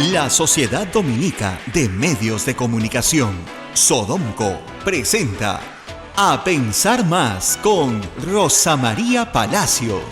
La Sociedad Dominica de Medios de Comunicación, Sodomco, presenta A Pensar Más con Rosa María Palacios.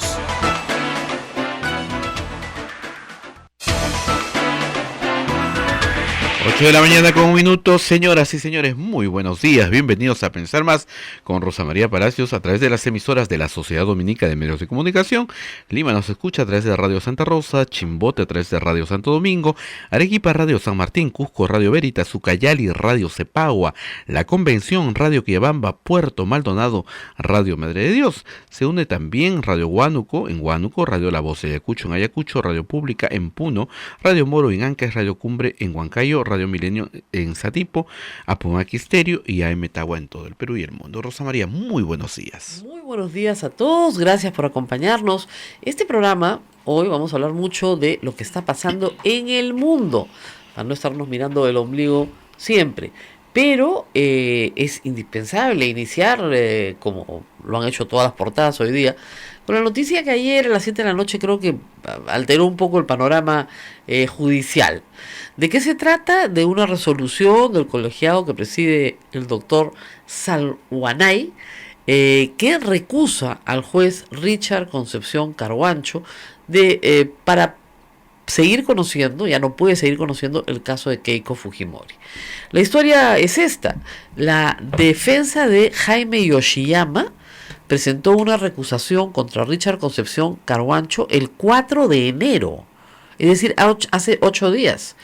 8 de la mañana con un minuto, señoras y señores, muy buenos días, bienvenidos a Pensar Más con Rosa María Palacios a través de las emisoras de la Sociedad Dominica de Medios de Comunicación. Lima nos escucha a través de Radio Santa Rosa, Chimbote a través de Radio Santo Domingo, Arequipa Radio San Martín, Cusco Radio Veritas, Ucayali Radio Cepagua, La Convención Radio Quillabamba, Puerto Maldonado Radio Madre de Dios. Se une también Radio Huánuco en Huánuco, Radio La Voz de Ayacucho en Ayacucho, Radio Pública en Puno, Radio Moro en Ancash, Radio Cumbre en Huancayo, Radio Milenio en Satipo, Apumaqui Estéreo y AM Tagua en todo el Perú y el mundo. Rosa María, muy buenos días. Muy buenos días a todos, gracias por acompañarnos. Este programa, hoy vamos a hablar mucho de lo que está pasando en el mundo, para no estarnos mirando el ombligo siempre. Pero es indispensable iniciar, como lo han hecho todas las portadas hoy día, con la noticia que ayer a las 7 de la noche creo que alteró un poco el panorama judicial. ¿De qué se trata? De una resolución del colegiado que preside el doctor Salhuanay, que recusa al juez Richard Concepción Carhuancho para seguir conociendo, ya no puede seguir conociendo el caso de Keiko Fujimori. La historia es esta: la defensa de Jaime Yoshiyama presentó una recusación contra Richard Concepción Carhuancho el 4 de enero, es decir, hace 8 días.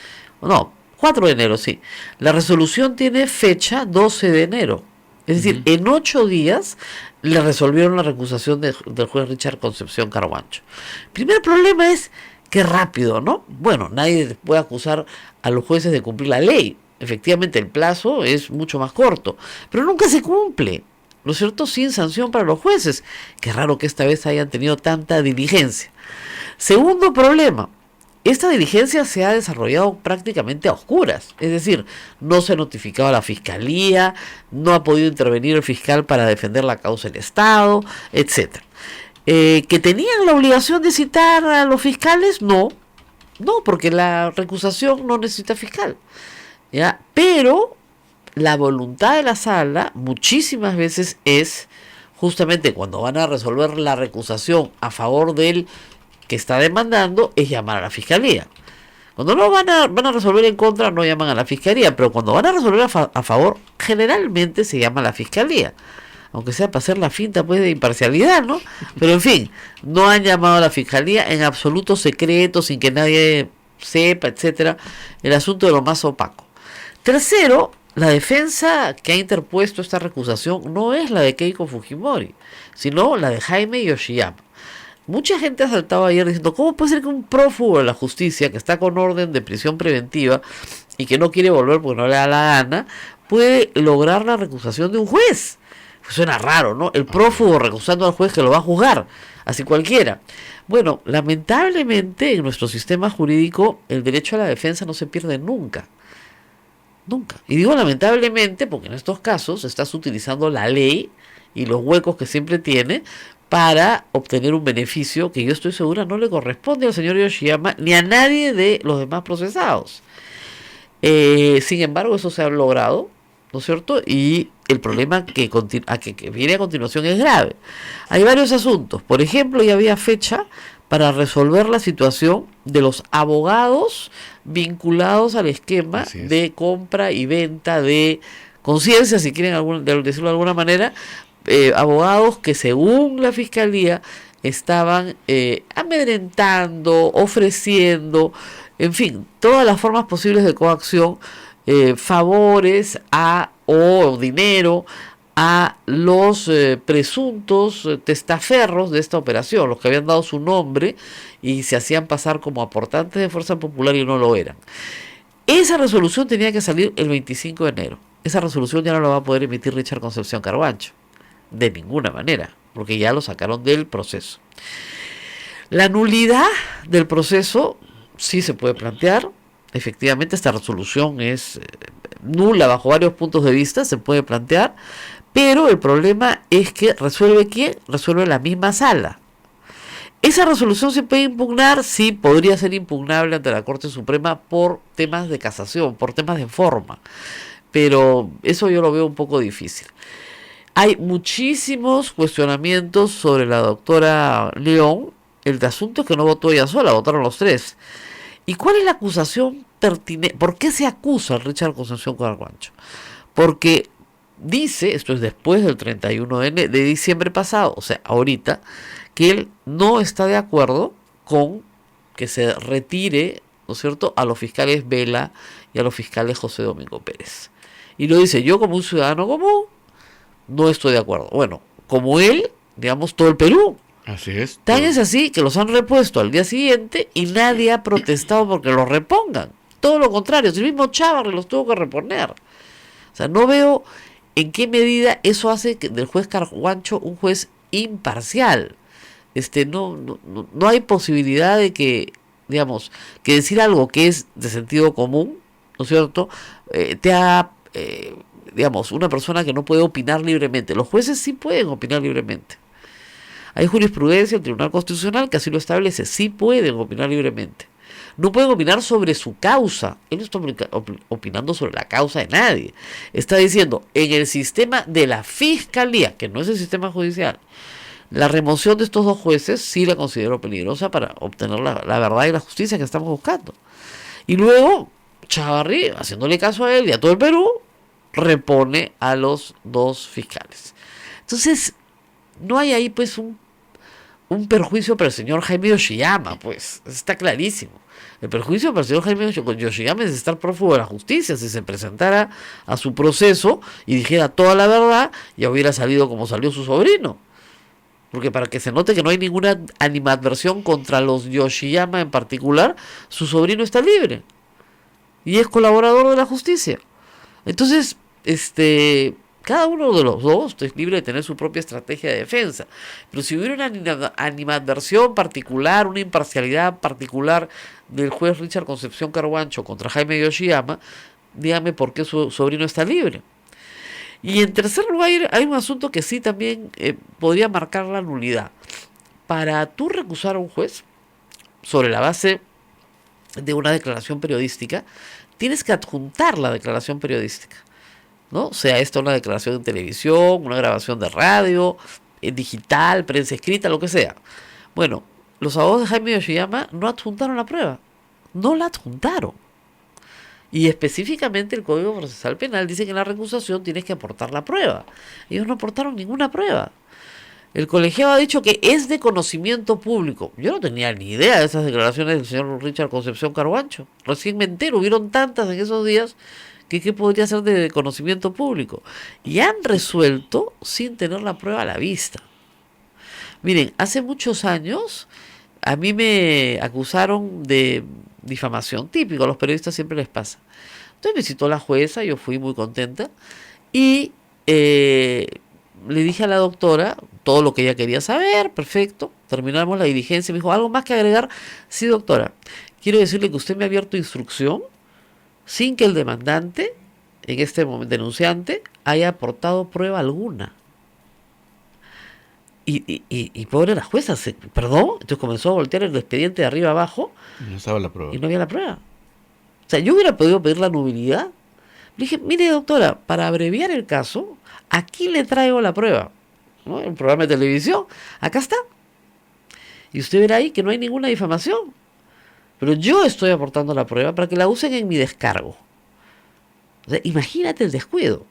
No, 4 de enero, sí. La resolución tiene fecha 12 de enero. Es decir, en 8 días le resolvieron la recusación del juez Richard Concepción Carhuancho. El primer problema es que rápido, ¿no? Bueno, nadie puede acusar a los jueces de cumplir la ley. Efectivamente, el plazo es mucho más corto, pero nunca se cumple, ¿no es cierto?, sin sanción para los jueces. Qué raro que esta vez hayan tenido tanta diligencia. Segundo problema: esta diligencia se ha desarrollado prácticamente a oscuras, es decir, no se ha notificado a la Fiscalía, no ha podido intervenir el fiscal para defender la causa del Estado, etc. ¿Que tenían la obligación de citar a los fiscales? No, porque la recusación no necesita fiscal, ¿ya? Pero la voluntad de la sala muchísimas veces es, justamente cuando van a resolver la recusación a favor del que está demandando, es llamar a la Fiscalía. Cuando no van a resolver en contra, no llaman a la Fiscalía, pero cuando van a resolver a favor, generalmente se llama a la Fiscalía, aunque sea para hacer la finta pues de imparcialidad, ¿no? Pero en fin, no han llamado a la Fiscalía, en absoluto secreto, sin que nadie sepa, etcétera, el asunto de lo más opaco. Tercero, la defensa que ha interpuesto esta recusación no es la de Keiko Fujimori, sino la de Jaime Yoshiyama. Mucha gente ha saltado ayer diciendo: ¿cómo puede ser que un prófugo de la justicia, que está con orden de prisión preventiva y que no quiere volver porque no le da la gana, puede lograr la recusación de un juez? Pues suena raro, ¿no? El prófugo recusando al juez que lo va a juzgar, así cualquiera. Bueno, lamentablemente en nuestro sistema jurídico el derecho a la defensa no se pierde nunca. Nunca. Y digo lamentablemente porque en estos casos estás utilizando la ley y los huecos que siempre tiene para obtener un beneficio que yo estoy segura no le corresponde al señor Yoshiyama ni a nadie de los demás procesados. Sin embargo, eso se ha logrado, ¿no es cierto? Y el problema que viene a continuación es grave. Hay varios asuntos. Por ejemplo, ya había fecha para resolver la situación de los abogados vinculados al esquema de compra y venta de conciencia, si quieren decirlo de alguna manera, abogados que según la Fiscalía estaban amedrentando, ofreciendo, en fin, todas las formas posibles de coacción, favores o dinero a los presuntos testaferros de esta operación, los que habían dado su nombre y se hacían pasar como aportantes de Fuerza Popular y no lo eran. Esa resolución tenía que salir el 25 de enero. Esa resolución ya no la va a poder emitir Richard Concepción Carhuancho, de ninguna manera, porque ya lo sacaron del proceso. La nulidad del proceso sí se puede plantear. Efectivamente, esta resolución es nula bajo varios puntos de vista, se puede plantear, pero el problema es que ¿resuelve quién? Resuelve la misma sala. ¿Esa resolución se puede impugnar? Sí, podría ser impugnable ante la Corte Suprema por temas de casación, por temas de forma, pero eso yo lo veo un poco difícil. Hay muchísimos cuestionamientos sobre la doctora León. El asunto es que no votó ella sola, votaron los tres. ¿Y cuál es la acusación pertinente? ¿Por qué se acusa a Richard Concepción Carhuancho? Porque dice, esto es después del 31 de diciembre pasado, o sea, ahorita, que él no está de acuerdo con que se retire, ¿no es cierto?, a los fiscales Vela y a los fiscales José Domingo Pérez. Y lo dice, yo como un ciudadano común, no estoy de acuerdo. Bueno, como él, digamos, todo el Perú. Así es. Tan es así que los han repuesto al día siguiente y nadie ha protestado porque los repongan. Todo lo contrario, el mismo Chávarri los tuvo que reponer. O sea, no veo en qué medida eso hace que del juez Carhuancho un juez imparcial. No hay posibilidad de que, digamos, que decir algo que es de sentido común, ¿no es cierto?, te haga, digamos, una persona que no puede opinar libremente. Los jueces sí pueden opinar libremente. Hay jurisprudencia del Tribunal Constitucional que así lo establece, sí pueden opinar libremente. No pueden opinar sobre su causa. Él no está opinando sobre la causa de nadie. Está diciendo, en el sistema de la Fiscalía, que no es el sistema judicial, la remoción de estos dos jueces sí la considero peligrosa para obtener la verdad y la justicia que estamos buscando. Y luego, Chávarri, haciéndole caso a él y a todo el Perú, repone a los dos fiscales. Entonces, no hay ahí pues un perjuicio para el señor Jaime Yoshiyama, pues, está clarísimo. El perjuicio para el señor Jaime Yoshiyama es estar prófugo de la justicia. Si se presentara a su proceso y dijera toda la verdad, ya hubiera salido como salió su sobrino. Porque para que se note que no hay ninguna animadversión contra los Yoshiyama en particular, su sobrino está libre y es colaborador de la justicia. Entonces, cada uno de los dos es libre de tener su propia estrategia de defensa. Pero si hubiera una animadversión particular, una imparcialidad particular del juez Richard Concepción Carhuancho contra Jaime Yoshiyama, dígame por qué su sobrino está libre. Y en tercer lugar, hay un asunto que sí también podría marcar la nulidad. Para tú recusar a un juez sobre la base de una declaración periodística, tienes que adjuntar la declaración periodística, ¿no? Sea esta una declaración en televisión, una grabación de radio, digital, prensa escrita, lo que sea. Bueno, los abogados de Jaime Yoshiyama no adjuntaron la prueba. No la adjuntaron. Y específicamente el Código Procesal Penal dice que en la recusación tienes que aportar la prueba. Ellos no aportaron ninguna prueba. El colegiado ha dicho que es de conocimiento público. Yo no tenía ni idea de esas declaraciones del señor Richard Concepción Carhuancho. Recién me entero, hubieron tantas en esos días que qué podría ser de conocimiento público. Y han resuelto sin tener la prueba a la vista. Miren, hace muchos años a mí me acusaron de difamación, típico, a los periodistas siempre les pasa. Entonces me citó la jueza, yo fui muy contenta y le dije a la doctora todo lo que ella quería saber, perfecto, terminamos la diligencia, me dijo, ¿algo más que agregar? Sí, doctora, quiero decirle que usted me ha abierto instrucción sin que el demandante, en este momento denunciante, haya aportado prueba alguna. Y pobre la jueza, perdón, entonces comenzó a voltear el expediente de arriba abajo No estaba la prueba. y no había la prueba. O sea, yo hubiera podido pedir la nubilidad. Le dije, mire doctora, para abreviar el caso, aquí le traigo la prueba, ¿no? El programa de televisión, acá está. Y usted verá ahí que no hay ninguna difamación. Pero yo estoy aportando la prueba para que la usen en mi descargo. O sea, imagínate el descuido.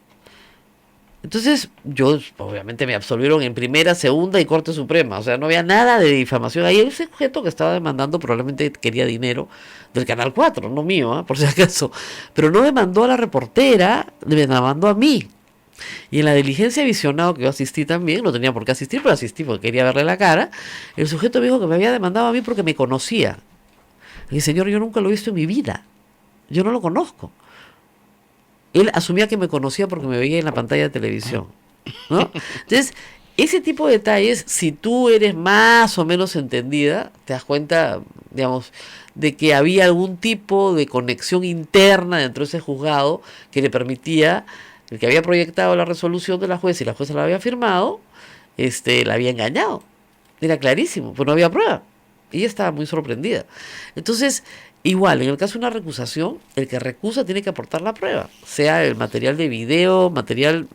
Entonces, yo, obviamente me absolvieron en primera, segunda y Corte Suprema. O sea, no había nada de difamación. Ahí el sujeto que estaba demandando probablemente quería dinero del Canal 4, no mío, por si acaso. Pero no demandó a la reportera, me demandó a mí. Y en la diligencia visionado que yo asistí también, no tenía por qué asistir, pero asistí porque quería verle la cara, el sujeto me dijo que me había demandado a mí porque me conocía. Y señor, yo nunca lo he visto en mi vida. Yo no lo conozco. Él asumía que me conocía porque me veía en la pantalla de televisión, ¿no? Entonces, ese tipo de detalles, si tú eres más o menos entendida, te das cuenta, digamos, de que había algún tipo de conexión interna dentro de ese juzgado que le permitía, el que había proyectado la resolución de la jueza y la jueza la había firmado, la había engañado. Era clarísimo, pues no había prueba. Y ella estaba muy sorprendida. Entonces, igual, en el caso de una recusación, el que recusa tiene que aportar la prueba, sea el material de video,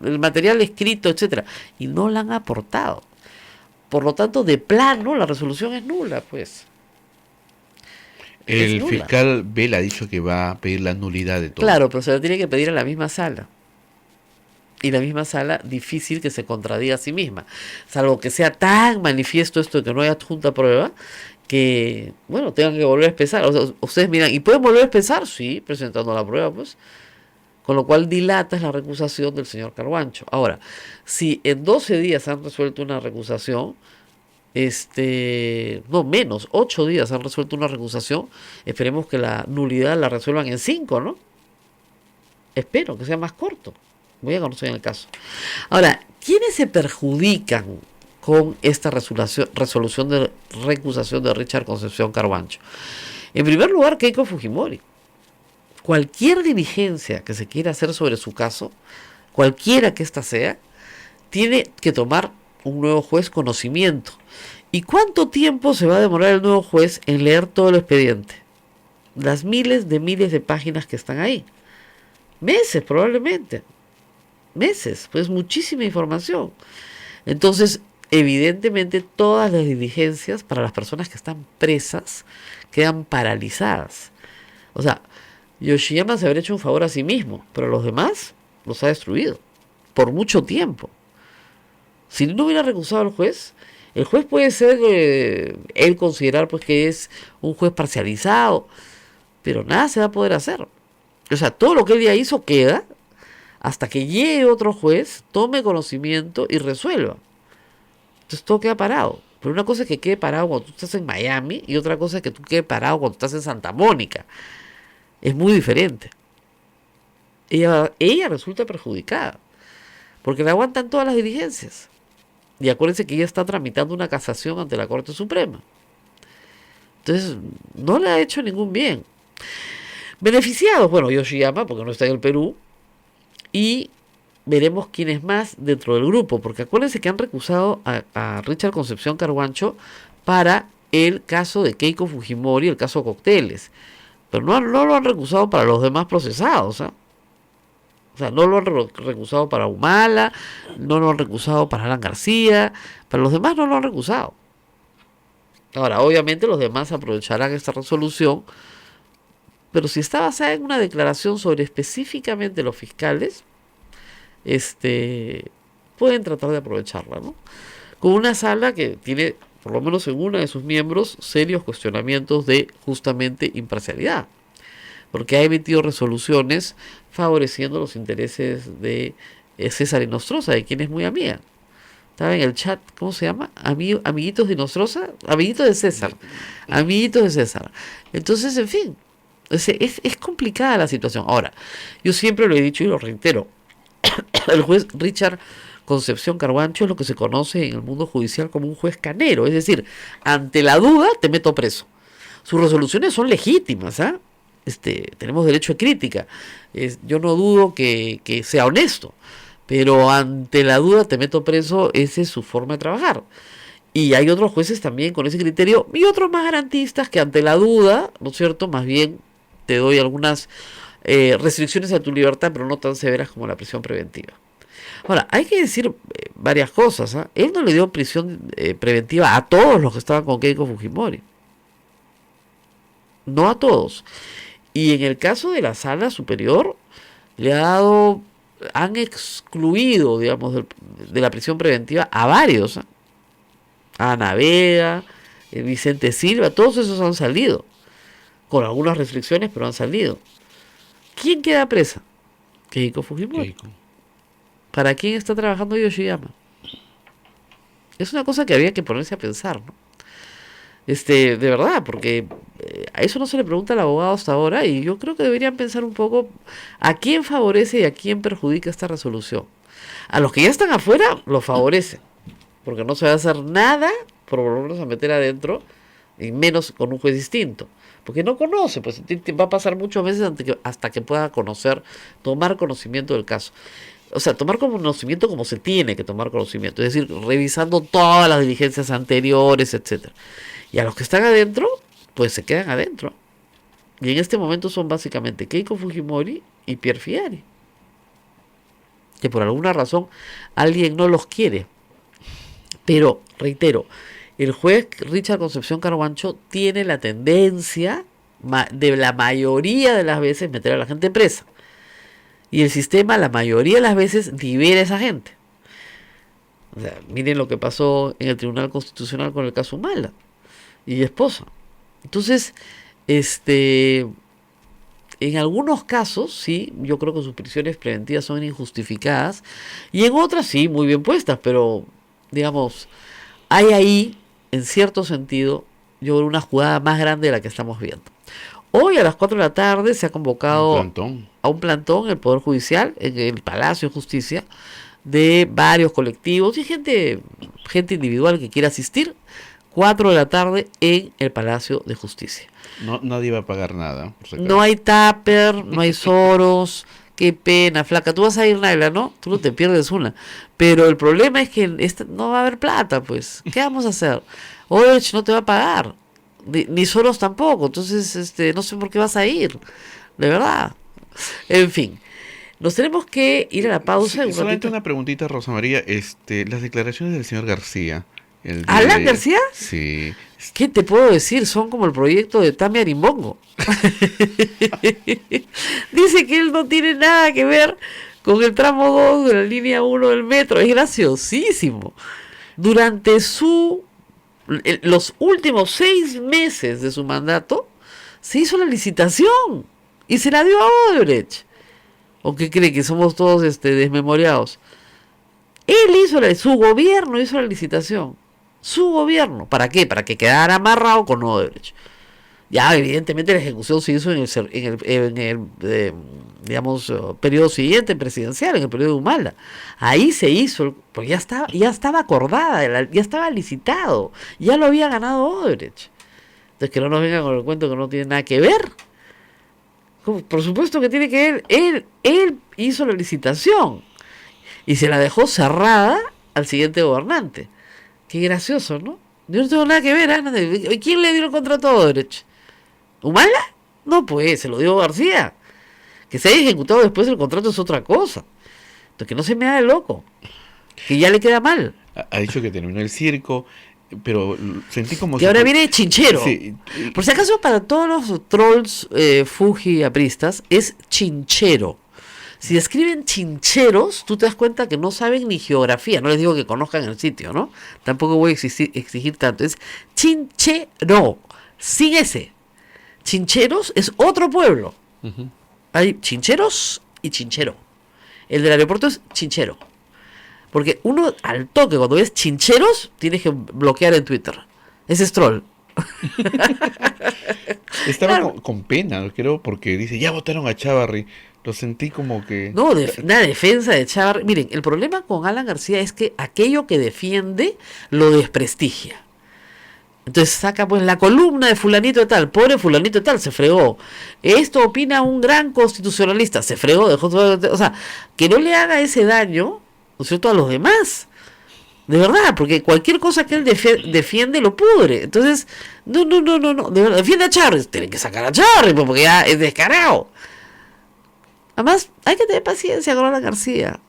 el material escrito, etcétera, y no la han aportado. Por lo tanto, de plano, la resolución es nula, pues. Es El nula. fiscal Bell ha dicho que va a pedir la nulidad de todo. Claro, pero se la tiene que pedir a la misma sala. Y la misma sala, difícil que se contradiga a sí misma. Salvo que sea tan manifiesto esto de que no hay adjunta prueba, que, bueno, tengan que volver a empezar. O sea, ustedes miran, ¿y pueden volver a empezar? Sí, presentando la prueba, pues. Con lo cual dilatas la recusación del señor Carguancho. Ahora, si en 12 días han resuelto una recusación, no menos, 8 días han resuelto una recusación, esperemos que la nulidad la resuelvan en 5, ¿no? Espero que sea más corto. Voy a conocer en el caso. Ahora, ¿quiénes se perjudican con esta resolución de recusación de Richard Concepción Carguancho? En primer lugar, Keiko Fujimori. Cualquier diligencia que se quiera hacer sobre su caso, cualquiera que ésta sea, tiene que tomar un nuevo juez conocimiento. ¿Y cuánto tiempo se va a demorar el nuevo juez en leer todo el expediente? Las miles de páginas que están ahí. Meses probablemente. Meses, pues muchísima información. Entonces, evidentemente, todas las diligencias para las personas que están presas quedan paralizadas. O sea, Yoshiyama se habría hecho un favor a sí mismo, pero a los demás los ha destruido por mucho tiempo. Si no hubiera recusado al juez, el juez puede ser él considerar pues que es un juez parcializado, pero nada se va a poder hacer. O sea, todo lo que él ya hizo queda hasta que llegue otro juez, tome conocimiento y resuelva. Entonces todo queda parado. Pero una cosa es que quede parado cuando tú estás en Miami y otra cosa es que tú quede parado cuando estás en Santa Mónica. Es muy diferente. Ella resulta perjudicada porque le aguantan todas las diligencias. Y acuérdense que ella está tramitando una casación ante la Corte Suprema. Entonces, no le ha hecho ningún bien. Beneficiados, bueno, Yoshiyama, porque no está en el Perú, y veremos quién es más dentro del grupo, porque acuérdense que han recusado a Richard Concepción Carguancho para el caso de Keiko Fujimori, el caso Cócteles, pero no lo han recusado para los demás procesados, ¿eh? O sea, no lo han recusado para Humala, no lo han recusado para Alan García, para los demás no lo han recusado. Ahora, obviamente los demás aprovecharán esta resolución, pero si está basada en una declaración sobre específicamente los fiscales, pueden tratar de aprovecharla, ¿no? Con una sala que tiene, por lo menos en una de sus miembros, serios cuestionamientos de justamente imparcialidad, porque ha emitido resoluciones favoreciendo los intereses de César Inostroza, de quien es muy amiga. Estaba en el chat, ¿cómo se llama? Amiguitos de Inostroza, amiguitos de César, amiguitos de César. Entonces, en fin, es complicada la situación. Ahora, yo siempre lo he dicho y lo reitero, el juez Richard Concepción Carguancho es lo que se conoce en el mundo judicial como un juez canero, es decir, ante la duda te meto preso. Sus resoluciones son legítimas, ¿ah? Tenemos derecho a crítica. Yo no dudo que sea honesto, pero ante la duda te meto preso, esa es su forma de trabajar. Y hay otros jueces también con ese criterio y otros más garantistas que ante la duda, ¿no es cierto?, más bien te doy algunas restricciones a tu libertad, pero no tan severas como la prisión preventiva. Ahora, hay que decir varias cosas, ¿eh? Él no le dio prisión preventiva a todos los que estaban con Keiko Fujimori. No a todos. Y en el caso de la sala superior, han excluido, digamos, de la prisión preventiva a varios, ¿eh? A Ana Vega, Vicente Silva, todos esos han salido, con algunas restricciones, pero han salido. ¿Quién queda presa? Keiko Fujimori. Keiko. ¿Para quién está trabajando Yoshiyama? Es una cosa que había que ponerse a pensar, ¿no? De verdad, porque a eso no se le pregunta al abogado hasta ahora y yo creo que deberían pensar un poco a quién favorece y a quién perjudica esta resolución. A los que ya están afuera los favorece, porque no se va a hacer nada por volverlos a meter adentro, y menos con un juez distinto, porque no conoce, pues va a pasar muchos meses hasta que pueda tomar conocimiento del caso. o sea, tomar conocimiento como se tiene que tomar conocimiento, es decir, revisando todas las diligencias anteriores, etcétera. Y a los que están adentro, pues se quedan adentro. Y en este momento son básicamente Keiko Fujimori y Pierre Fieri, que por alguna razón alguien no los quiere. Pero, reitero, el juez Richard Concepción Carhuancho tiene la tendencia de la mayoría de las veces meter a la gente presa. Y el sistema, la mayoría de las veces, libera a esa gente. O sea, miren lo que pasó en el Tribunal Constitucional con el caso Humala y esposa. Entonces, en algunos casos, sí, yo creo que sus prisiones preventivas son injustificadas. Y en otras, sí, muy bien puestas. Pero, digamos, hay ahí, en cierto sentido, yo creo una jugada más grande de la que estamos viendo. Hoy a las 4 de la tarde se ha convocado a un plantón en el Poder Judicial, en el Palacio de Justicia, de varios colectivos y gente individual que quiera asistir. 4 de la tarde en el Palacio de Justicia. No, nadie va a pagar nada. Por si acaso. No hay tupper, no hay Soros. Qué pena, flaca. Tú vas a ir, Naila, ¿no? Tú no te pierdes una. Pero el problema es que no va a haber plata, pues. ¿Qué vamos a hacer? Odebrecht no te va a pagar. Ni Soros tampoco. Entonces, no sé por qué vas a ir. De verdad. En fin. Nos tenemos que ir a la pausa. Sí, solamente una preguntita, Rosa María. Las declaraciones del señor García. ¿Alan García? Sí. ¿Qué te puedo decir? Son como el proyecto de Tami Arimbongo. Dice que él no tiene nada que ver con el tramo 2 de la línea 1 del metro. Es graciosísimo. Durante los últimos 6 meses de su mandato, se hizo la licitación y se la dio a Odebrecht. ¿O qué cree? Que somos todos desmemoriados. Él su gobierno hizo la licitación. Su gobierno. ¿Para qué? Para que quedara amarrado con Odebrecht. Ya, evidentemente la ejecución se hizo en el periodo siguiente presidencial, en el periodo de Humala. Ahí se hizo, porque ya estaba acordada, ya estaba licitado, ya lo había ganado Odebrecht. Entonces que no nos vengan con el cuento que no tiene nada que ver. Por supuesto que tiene que ver. Él hizo la licitación y se la dejó cerrada al siguiente gobernante. Qué gracioso, ¿no? Yo no tengo nada que ver. ¿Quién le dio el contrato a Odebrecht? ¿Humala? No, pues, se lo dio García. Que se haya ejecutado después el contrato es otra cosa. Entonces, que no se me haga loco. Que ya le queda mal. Ha dicho que terminó el circo, pero sentí como... Y ahora viene Chinchero. Sí. Por si acaso, para todos los trolls Fuji apristas, es Chinchero. Si escriben chincheros, tú te das cuenta que no saben ni geografía. No les digo que conozcan el sitio, ¿no? Tampoco voy a exigir tanto. Es Chinchero, sin ese. Chincheros es otro pueblo. Uh-huh. Hay Chincheros y Chinchero. El del aeropuerto es Chinchero. Porque uno al toque, cuando ves Chincheros, tienes que bloquear en Twitter. Ese es troll. Estaba claro. con pena, creo, porque dice, ya votaron a Chávarri. Lo sentí como que... No, una defensa de Chávarri. Miren, el problema con Alan García es que aquello que defiende lo desprestigia. Entonces saca pues la columna de fulanito de tal, pobre fulanito de tal, se fregó. Esto opina un gran constitucionalista, se fregó, dejó todo... O sea, que no le haga ese daño, ¿no es cierto?, a los demás. De verdad, porque cualquier cosa que él defiende lo pudre. Entonces, no. De verdad, defiende a Chávarri. Tienen que sacar a Chávarri porque ya es descarado. Además, hay que tener paciencia con Alan García.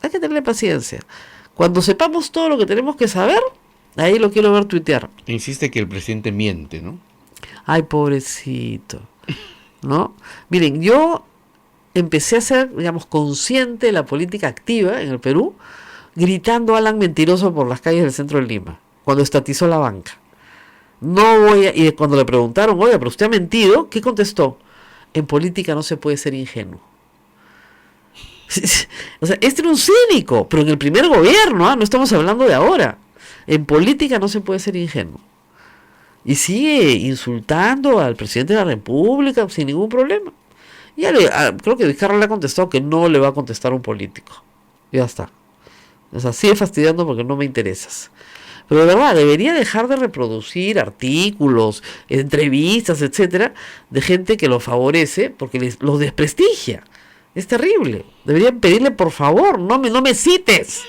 Hay que tenerle paciencia. Cuando sepamos todo lo que tenemos que saber, ahí lo quiero ver tuitear. Insiste que el presidente miente, ¿no? Ay, pobrecito. ¿No? Miren, yo empecé a ser, digamos, consciente de la política activa en el Perú, gritando Alan mentiroso por las calles del centro de Lima, cuando estatizó la banca. Y cuando le preguntaron, oye, pero usted ha mentido, ¿qué contestó? En política no se puede ser ingenuo. O sea, este era un cínico, pero en el primer gobierno, no estamos hablando de ahora. En política no se puede ser ingenuo. Y sigue insultando al presidente de la República sin ningún problema. Creo que Vizcarra le ha contestado que no le va a contestar un político. Ya está. O sea, sigue fastidiando porque no me interesas. Pero de verdad, debería dejar de reproducir artículos, entrevistas, etcétera, de gente que lo favorece porque los desprestigia. Es terrible. Deberían pedirle, por favor, no me cites.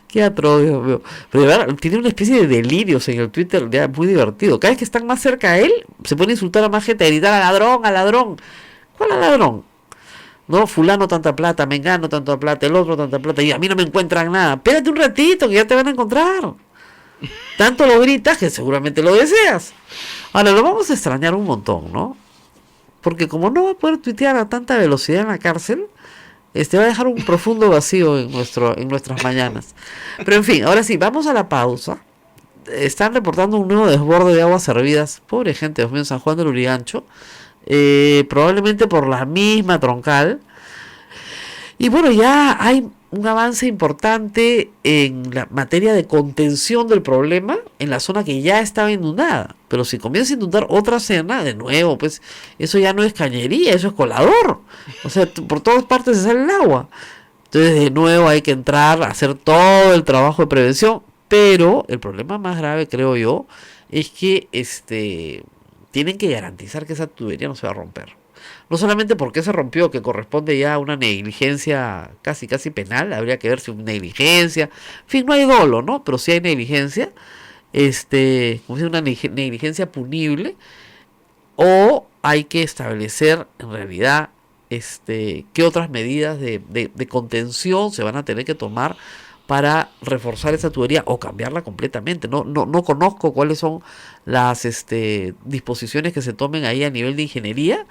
Qué atroz, Dios mío. Pero de verdad, tiene una especie de delirios en el Twitter ya muy divertido. Cada vez que están más cerca de él, se pone a insultar a más gente, a gritar al ladrón, al ladrón. ¿Cuál al ladrón? No, fulano tanta plata, mengano tanta plata, el otro tanta plata, y a mí no me encuentran nada. Espérate un ratito que ya te van a encontrar. Tanto lo gritas que seguramente lo deseas. Ahora, lo vamos a extrañar un montón, ¿no? Porque como no va a poder tuitear a tanta velocidad en la cárcel, va a dejar un profundo vacío en nuestras mañanas. Pero en fin, ahora sí, vamos a la pausa. Están reportando un nuevo desborde de aguas servidas. Pobre gente, Dios mío, en San Juan del Urigancho. Probablemente por la misma troncal. Y bueno, ya hay un avance importante en la materia de contención del problema en la zona que ya estaba inundada. Pero si comienza a inundar otra zona, de nuevo, pues eso ya no es cañería, eso es colador. O sea, por todas partes se sale el agua. Entonces, de nuevo hay que entrar a hacer todo el trabajo de prevención. Pero el problema más grave, creo yo, es que tienen que garantizar que esa tubería no se va a romper. No solamente porque se rompió, que corresponde ya a una negligencia casi penal, habría que ver si una negligencia, en fin, no hay dolo, ¿no? Pero si hay negligencia, como si una negligencia punible, o hay que establecer en realidad qué otras medidas de contención se van a tener que tomar para reforzar esa tubería o cambiarla completamente. No conozco cuáles son las disposiciones que se tomen ahí a nivel de ingeniería,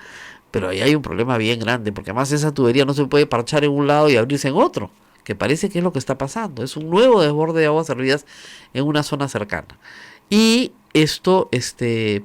pero ahí hay un problema bien grande, porque además esa tubería no se puede parchar en un lado y abrirse en otro, que parece que es lo que está pasando. Es un nuevo desborde de aguas servidas en una zona cercana. Y esto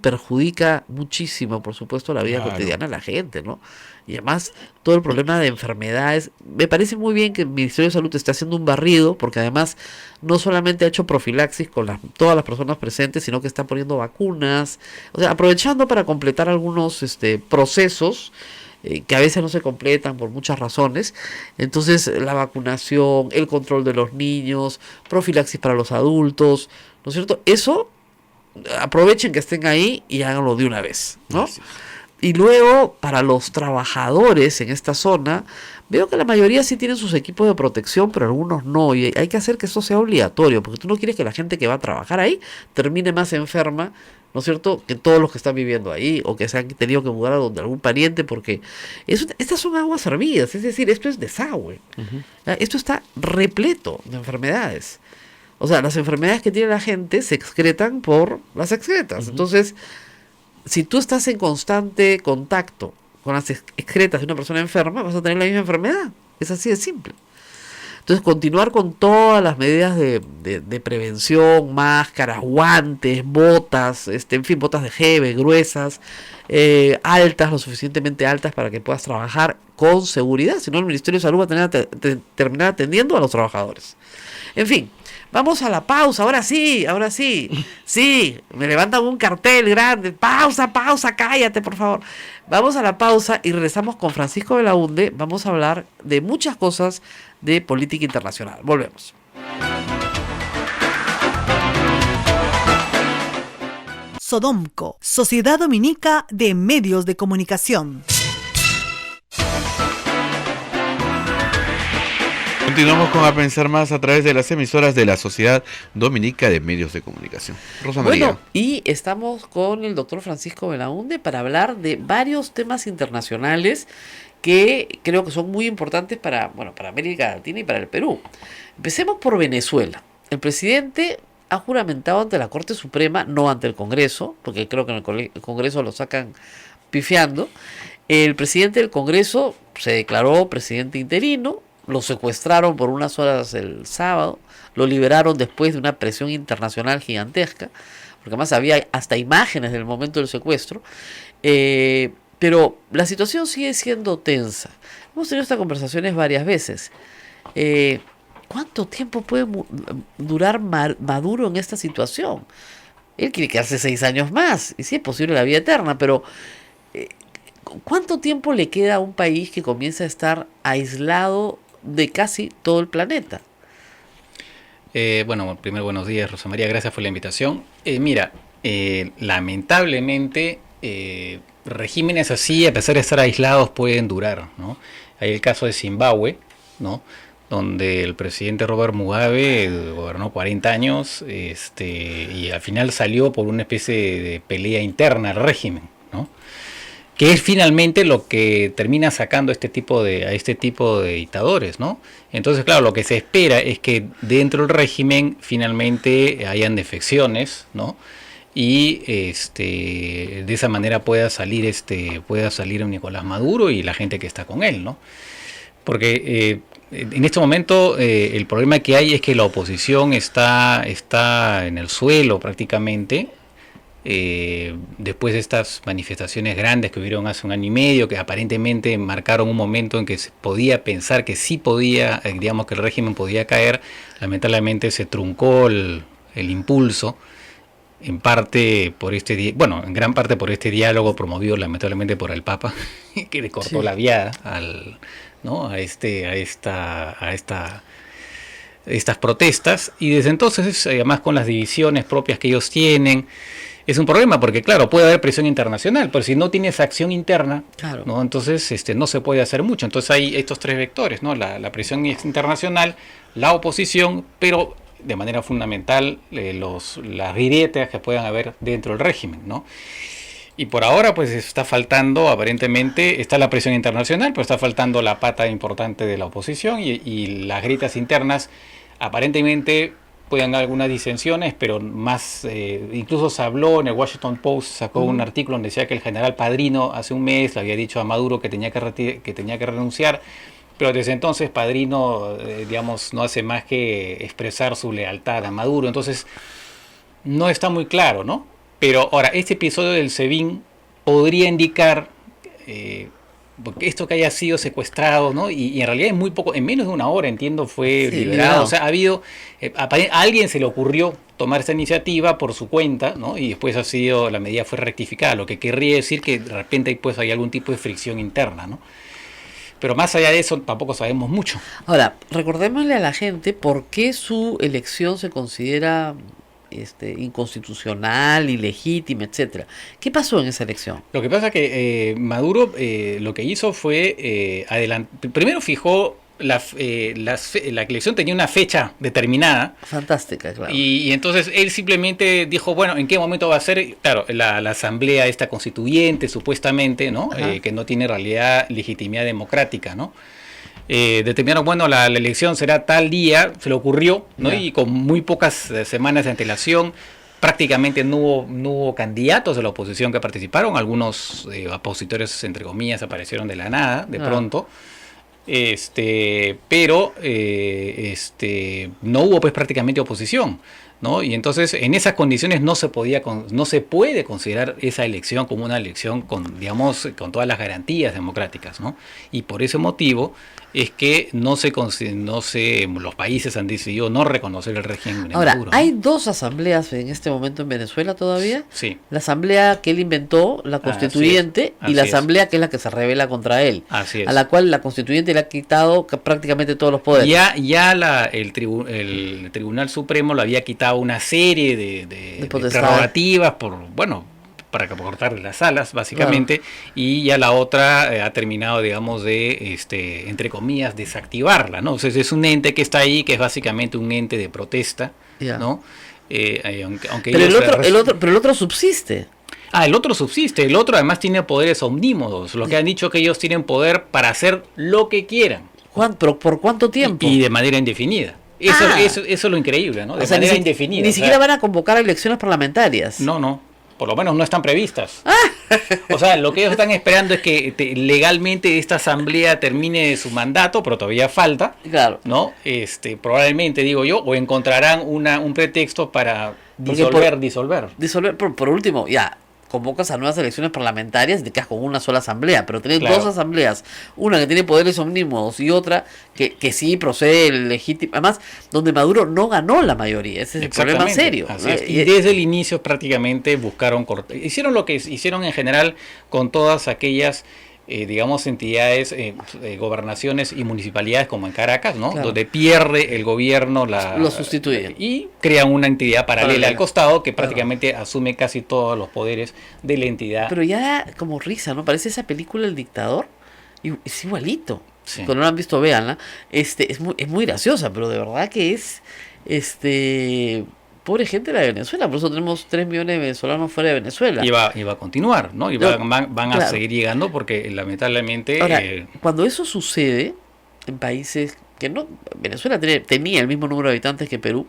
perjudica muchísimo, por supuesto, la vida cotidiana de la gente, ¿no? Y además, todo el problema de enfermedades. Me parece muy bien que el Ministerio de Salud esté haciendo un barrido, porque además no solamente ha hecho profilaxis con todas las personas presentes, sino que está poniendo vacunas, o sea, aprovechando para completar algunos procesos que a veces no se completan por muchas razones. Entonces, la vacunación, el control de los niños, profilaxis para los adultos, ¿no es cierto? Eso, aprovechen que estén ahí y háganlo de una vez, ¿no? Gracias. Y luego, para los trabajadores en esta zona, veo que la mayoría sí tienen sus equipos de protección, pero algunos no, y hay que hacer que eso sea obligatorio, porque tú no quieres que la gente que va a trabajar ahí termine más enferma, ¿no es cierto?, que todos los que están viviendo ahí, o que se han tenido que mudar a donde algún pariente, porque estas son aguas servidas, es decir, esto es desagüe. Esto está repleto de enfermedades. O sea, las enfermedades que tiene la gente se excretan por las excretas. Entonces, si tú estás en constante contacto con las excretas de una persona enferma, vas a tener la misma enfermedad. Es así de simple. Entonces, continuar con todas las medidas de prevención, máscaras, guantes, botas, en fin, botas de jeve, gruesas, altas, lo suficientemente altas para que puedas trabajar con seguridad. Si no, el Ministerio de Salud va a terminar atendiendo a los trabajadores. En fin. Vamos a la pausa, ahora sí. Sí, me levantan un cartel grande. Pausa, cállate, por favor. Vamos a la pausa y regresamos con Francisco Belaunde. Vamos a hablar de muchas cosas de política internacional. Volvemos. Sodomco, Sociedad Dominica de Medios de Comunicación. Continuamos con A Pensar Más a través de las emisoras de la Sociedad Dominica de Medios de Comunicación. Rosa María. Bueno, y estamos con el doctor Francisco Belaunde para hablar de varios temas internacionales que creo que son muy importantes para América Latina y para el Perú. Empecemos por Venezuela. El presidente ha juramentado ante la Corte Suprema, no ante el Congreso, porque creo que en el Congreso lo sacan pifiando. El presidente del Congreso se declaró presidente interino. Lo secuestraron por unas horas el sábado, lo liberaron después de una presión internacional gigantesca, porque además había hasta imágenes del momento del secuestro, pero la situación sigue siendo tensa. Hemos tenido estas conversaciones varias veces. ¿Cuánto tiempo puede durar Maduro en esta situación? Él quiere quedarse 6 años más, y sí es posible la vida eterna, pero ¿cuánto tiempo le queda a un país que comienza a estar aislado de casi todo el planeta? Bueno, primero buenos días, Rosa María, gracias por la invitación. Lamentablemente regímenes así, a pesar de estar aislados, pueden durar, ¿no? Hay el caso de Zimbabue, ¿no? Donde el presidente Robert Mugabe gobernó 40 años y al final salió por una especie de pelea interna al régimen, ¿no? Que es finalmente lo que termina sacando a este tipo de dictadores, ¿no? Entonces, claro, lo que se espera es que dentro del régimen finalmente hayan defecciones, ¿no? Y de esa manera pueda salir Nicolás Maduro y la gente que está con él, ¿no? Porque en este momento el problema que hay es que la oposición está en el suelo prácticamente. Después de estas manifestaciones grandes que hubieron hace un año y medio, que aparentemente marcaron un momento en que se podía pensar que sí podía, digamos que el régimen podía caer, lamentablemente se truncó el impulso, en parte por en gran parte por este diálogo promovido lamentablemente por el Papa, que le cortó la viada a estas protestas, y desde entonces, además con las divisiones propias que ellos tienen, es un problema porque, claro, puede haber presión internacional, pero si no tienes acción interna, claro, ¿no? Entonces no se puede hacer mucho. Entonces hay estos tres vectores, ¿no? La presión internacional, la oposición, pero de manera fundamental las grietas que puedan haber dentro del régimen, ¿no? Y por ahora pues está faltando, aparentemente, está la presión internacional, pero está faltando la pata importante de la oposición y las grietas internas aparentemente pueden haber algunas disensiones, pero más, incluso se habló en el Washington Post, sacó un artículo donde decía que el general Padrino hace un mes le había dicho a Maduro que tenía que renunciar, pero desde entonces Padrino, no hace más que expresar su lealtad a Maduro, entonces no está muy claro, ¿no? Pero ahora, este episodio del SEBIN podría indicar porque esto que haya sido secuestrado, ¿no? Y en realidad en muy poco, en menos de una hora, entiendo, fue liberado. O sea, ha habido, a alguien se le ocurrió tomar esta iniciativa por su cuenta, ¿no? Y después la medida fue rectificada, lo que querría decir que de repente pues hay algún tipo de fricción interna, ¿no? Pero más allá de eso tampoco sabemos mucho. Ahora, recordémosle a la gente por qué su elección se considera inconstitucional, ilegítima, etcétera. ¿Qué pasó en esa elección? Lo que pasa es que Maduro lo que hizo fue primero fijó la elección tenía una fecha determinada. Fantástica, claro. Y entonces él simplemente dijo, bueno, ¿en qué momento va a ser? Claro, la asamblea esta constituyente, supuestamente, ¿no? Que no tiene en realidad legitimidad democrática, ¿no? Determinaron, bueno, la elección será tal día, se le ocurrió, ¿no? Y con muy pocas semanas de antelación, prácticamente no hubo candidatos de la oposición que participaron, algunos opositores, entre comillas, aparecieron de la nada, de pronto, pero no hubo pues prácticamente oposición, ¿no? Y entonces en esas condiciones no se puede considerar esa elección como una elección con todas las garantías democráticas, ¿no? Y por ese motivo es que los países han decidido no reconocer el régimen de Maduro, ¿no? Hay dos asambleas en este momento en Venezuela todavía. Sí. La asamblea que él inventó, la constituyente, y la asamblea que es la que se rebela contra él. Así es. A la cual la constituyente le ha quitado prácticamente todos los poderes. El Tribunal Supremo le había quitado una serie de prerrogativas para cortarle las alas, básicamente, y ya la otra ha terminado, entre comillas, desactivarla, ¿no? O sea, es un ente que está ahí, que es básicamente un ente de protesta, ¿no? Pero el otro subsiste. El otro subsiste, el otro además tiene poderes omnímodos, lo que han dicho que ellos tienen poder para hacer lo que quieran. ¿Pero por cuánto tiempo? Y de manera indefinida. Eso es lo increíble, ¿no? De manera indefinida. Ni siquiera van a convocar elecciones parlamentarias. No. Por lo menos no están previstas. O sea, lo que ellos están esperando es que legalmente esta asamblea termine su mandato, pero todavía falta. Claro. ¿No? Probablemente, digo yo, o encontrarán un pretexto para disolver. Disolver, por último, convocas a nuevas elecciones parlamentarias y te quedas con una sola asamblea, pero tenés dos asambleas, una que tiene poderes omnímodos y otra que sí procede legítima, además donde Maduro no ganó la mayoría, ese es el problema serio, ¿no? Y desde el inicio prácticamente buscaron hicieron lo que hicieron en general con todas aquellas digamos, entidades, gobernaciones y municipalidades como en Caracas, ¿no? Claro. Donde pierde el gobierno lo sustituye y crean una entidad paralela al costado que Claro. prácticamente asume casi todos los poderes de la entidad. Pero ya da como risa, ¿no? Parece esa película El Dictador. Y es igualito. Sí. Cuando no la han visto, véanla. Es muy graciosa, pero de verdad que es pobre gente de la Venezuela. Por eso tenemos 3 millones de venezolanos fuera de Venezuela. Y va a continuar, ¿no? Y No, van a claro. seguir llegando porque lamentablemente... Ahora, cuando eso sucede en países que no... Venezuela tenía el mismo número de habitantes que Perú,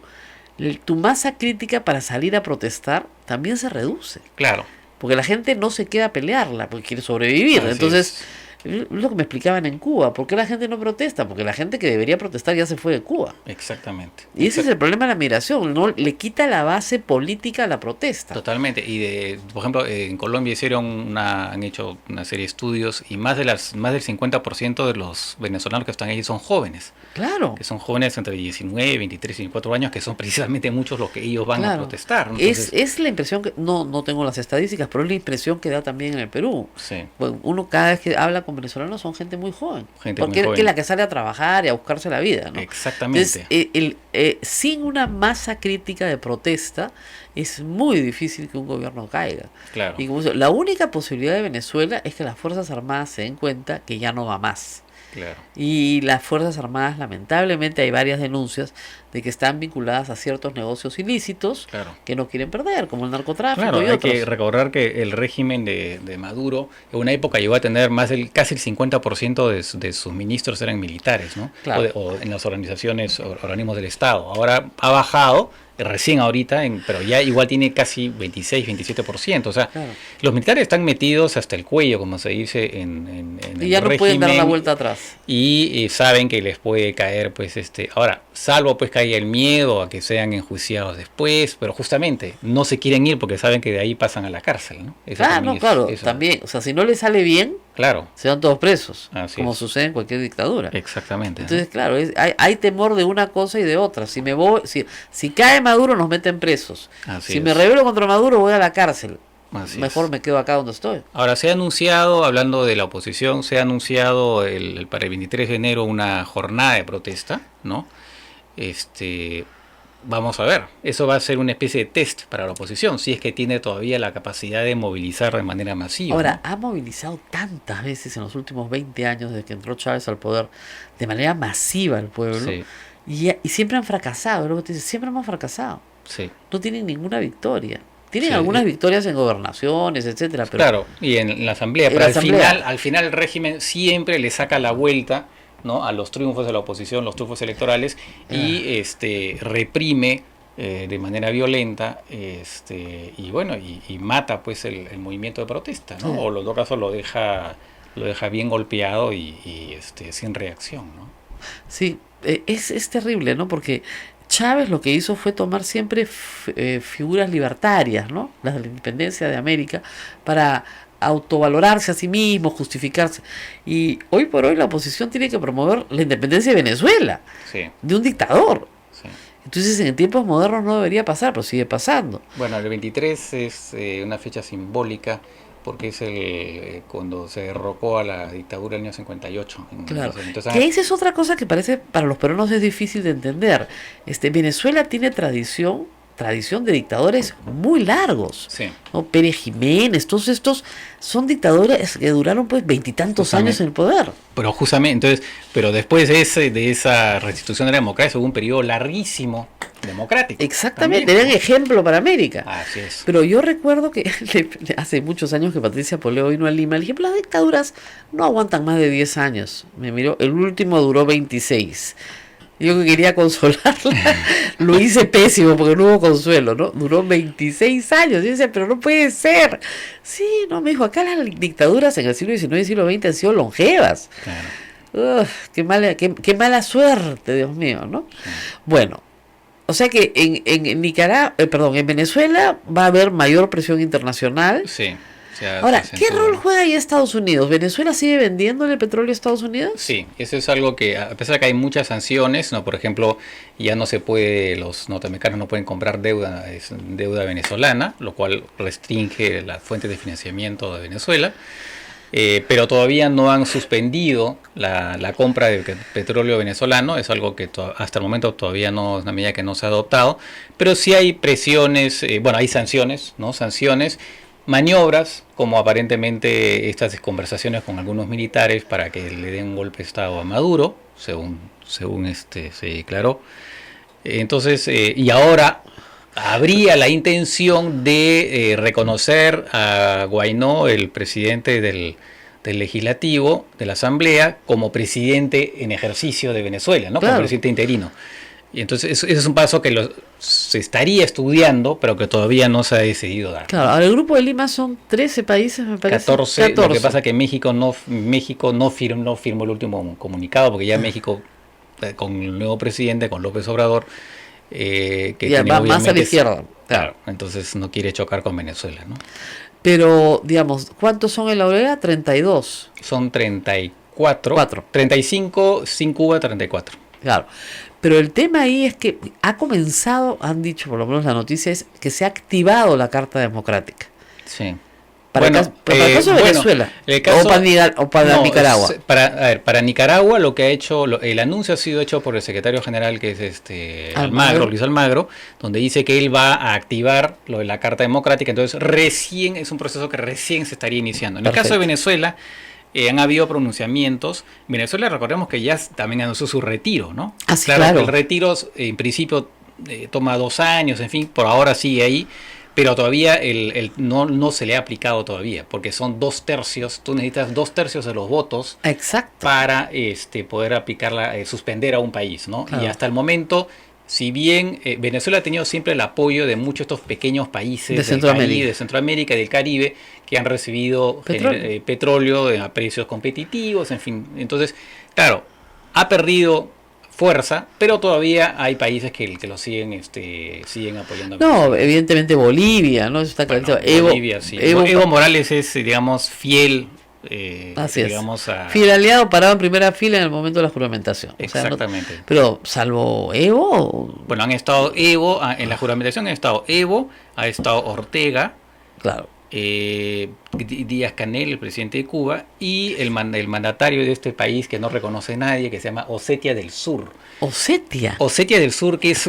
tu masa crítica para salir a protestar también se reduce. claro. Porque la gente no se queda a pelearla porque quiere sobrevivir. Así Entonces, es. es lo que me explicaban en Cuba. ¿Por qué la gente no protesta? Porque la gente que debería protestar ya se fue de Cuba. Exactamente. Y ese es el problema de la migración. No le quita la base política a la protesta. Totalmente. Y por ejemplo, en Colombia han hecho una serie de estudios y más del 50% de los venezolanos que están ahí son jóvenes. Claro. Que son jóvenes entre 19, 23 y 24 años, que son precisamente muchos los que ellos van a Claro. protestar, ¿no? Entonces, Es la impresión que... No tengo las estadísticas, pero es la impresión que da también en el Perú. sí. Bueno, uno cada vez que habla con venezolanos son gente muy joven. Gente porque muy joven. que es la que sale a trabajar y a buscarse la vida, ¿no? Exactamente. Entonces, sin una masa crítica de protesta, es muy difícil que un gobierno caiga. Claro. Y como digo, la única posibilidad de Venezuela es que las Fuerzas Armadas se den cuenta que ya no va más. Claro. Y las Fuerzas Armadas, lamentablemente, hay varias denuncias de que están vinculadas a ciertos negocios ilícitos Claro. que no quieren perder, como el narcotráfico Claro, y hay otros. que recordar que el régimen de Maduro en una época llegó a tener casi el 50% de sus ministros eran militares, ¿no? Claro. O en las organismos del Estado. Ahora ha bajado, recién ahorita, pero ya igual tiene casi 26, 27%. O sea, Claro. los militares están metidos hasta el cuello, como se dice en Y el ya no pueden dar la régimen, vuelta atrás. y saben que les puede caer, pues, ahora, salvo pues que haya el miedo a que sean enjuiciados después, pero justamente no se quieren ir porque saben que de ahí pasan a la cárcel, ¿no? Eso también Claro, eso. también. O sea, si no le sale bien, Claro, se van todos presos, Así como es. sucede en cualquier dictadura. exactamente. ¿no? Entonces, claro, hay temor de una cosa y de otra. Si cae Maduro, nos meten presos. Así Si es. me rebelo contra Maduro, voy a la cárcel. Así Mejor es. me quedo acá donde estoy. Ahora, se ha anunciado, hablando de la oposición, se ha anunciado para el 23 de enero una jornada de protesta, ¿no? Vamos a ver, eso va a ser una especie de test para la oposición, si es que tiene todavía la capacidad de movilizar de manera masiva. Ahora, ¿no? ha movilizado tantas veces en los últimos 20 años desde que entró Chávez al poder, de manera masiva al pueblo, Sí, y siempre han fracasado. Es lo que te dice, siempre hemos fracasado. sí. No tienen ninguna victoria. Tienen Sí. algunas victorias en gobernaciones, etcétera, pero Claro, y en la asamblea, En pero la asamblea. al final el régimen siempre le saca la vuelta, ¿no? A los triunfos de la oposición, los triunfos electorales, y reprime de manera violenta, y bueno, y mata pues el movimiento de protesta, ¿no? Sí. O en todo caso lo deja bien golpeado y sin reacción, ¿no? sí, es terrible, ¿no? Porque Chávez lo que hizo fue tomar siempre figuras libertarias, ¿no? Las de la independencia de América, para autovalorarse a sí mismo, justificarse. Y hoy por hoy la oposición tiene que promover la independencia de Venezuela, Sí, de un dictador. sí. Entonces en tiempos modernos no debería pasar, pero sigue pasando. Bueno, el 23 es una fecha simbólica porque es cuando se derrocó a la dictadura del año 58. Claro. Entonces, Que esa es otra cosa que parece para los peruanos es difícil de entender. Venezuela tiene tradición de dictadores muy largos. sí. ¿No? Pérez Jiménez, todos estos son dictadores que duraron pues 20 y tantos Justamente. años en el poder. Pero justamente, pero después de esa restitución de la democracia hubo un periodo larguísimo democrático. Exactamente, también, eran ejemplo para América. Así es. Pero yo recuerdo que hace muchos años que Patricia Poleo vino a Lima, le dije, las dictaduras no aguantan más de 10 años. Me miró, el último duró 26. Yo que quería consolarla, lo hice pésimo porque no hubo consuelo, ¿no? Duró 26 años. Y yo decía, pero no puede ser. Sí, no, me dijo, acá las dictaduras en el siglo XIX y siglo XX han sido longevas. Claro. Uf, qué mala suerte, Dios mío, ¿no? Bueno, o sea que en Nicaragua, en Venezuela va a haber mayor presión internacional. Sí. Ahora, ¿qué rol juega ahí Estados Unidos? ¿Venezuela sigue vendiéndole el petróleo a Estados Unidos? Sí, eso es algo que, a pesar de que hay muchas sanciones, ¿no? Por ejemplo, ya no se puede, los norteamericanos no pueden comprar deuda venezolana, lo cual restringe las fuentes de financiamiento de Venezuela. pero todavía no han suspendido la compra de petróleo venezolano. Es algo que hasta el momento todavía no es una medida que no se ha adoptado, pero sí hay presiones, hay sanciones, ¿no? Sanciones, maniobras, como aparentemente estas conversaciones con algunos militares para que le den un golpe de Estado a Maduro, según se declaró. Entonces, y ahora habría la intención de reconocer a Guaidó, el presidente del Legislativo, de la Asamblea, como presidente en ejercicio de Venezuela, ¿no? Claro. Como presidente interino. Y entonces ese es un paso que se estaría estudiando, pero que todavía no se ha decidido dar. Claro, ahora el Grupo de Lima son 13 países, me parece. 14. Lo que pasa es que México no firmó el último comunicado, porque ya México, con el nuevo presidente, con López Obrador, que ya tiene, va más a la izquierda. Claro, entonces no quiere chocar con Venezuela, ¿no? Pero, digamos, ¿cuántos son en la OEA? 32. Son 34. 35, sin Cuba, 34. Claro. Pero el tema ahí es que ha comenzado, han dicho, por lo menos la noticia es que se ha activado la Carta Democrática. Sí. Para el caso de Venezuela, o para Nicaragua. Para Nicaragua lo que ha hecho, el anuncio ha sido hecho por el secretario general, que es Luis Almagro, donde dice que él va a activar lo de la Carta Democrática. Entonces es un proceso que recién se estaría iniciando. En el caso de Venezuela, han habido pronunciamientos. Venezuela, recordemos que ya también anunció su retiro, ¿no? Claro. El retiro en principio toma 2 años, en fin, por ahora sigue ahí. Pero todavía no se le ha aplicado todavía, porque son 2/3, tú necesitas 2/3 de los votos. Exacto. Para poder suspender a un país, ¿no? Claro. Y hasta el momento, si bien Venezuela ha tenido siempre el apoyo de muchos de estos pequeños países de Centroamérica y del Caribe, que han recibido petróleo a precios competitivos, en fin. Entonces, claro, ha perdido fuerza, pero todavía hay países que lo siguen apoyando. No, evidentemente Bolivia, ¿no? Eso está claro. Bolivia, sí. Evo Morales es, digamos, fiel. Así digamos, es. Fiel aliado, parado en primera fila en el momento de la juramentación. Exactamente. O sea, pero salvo Evo. Bueno, han estado Evo, en la juramentación han estado Evo, ha estado Ortega. Claro. Díaz-Canel, el presidente de Cuba, y el mandatario de este país que no reconoce nadie, que se llama Osetia del Sur. Osetia del Sur, que es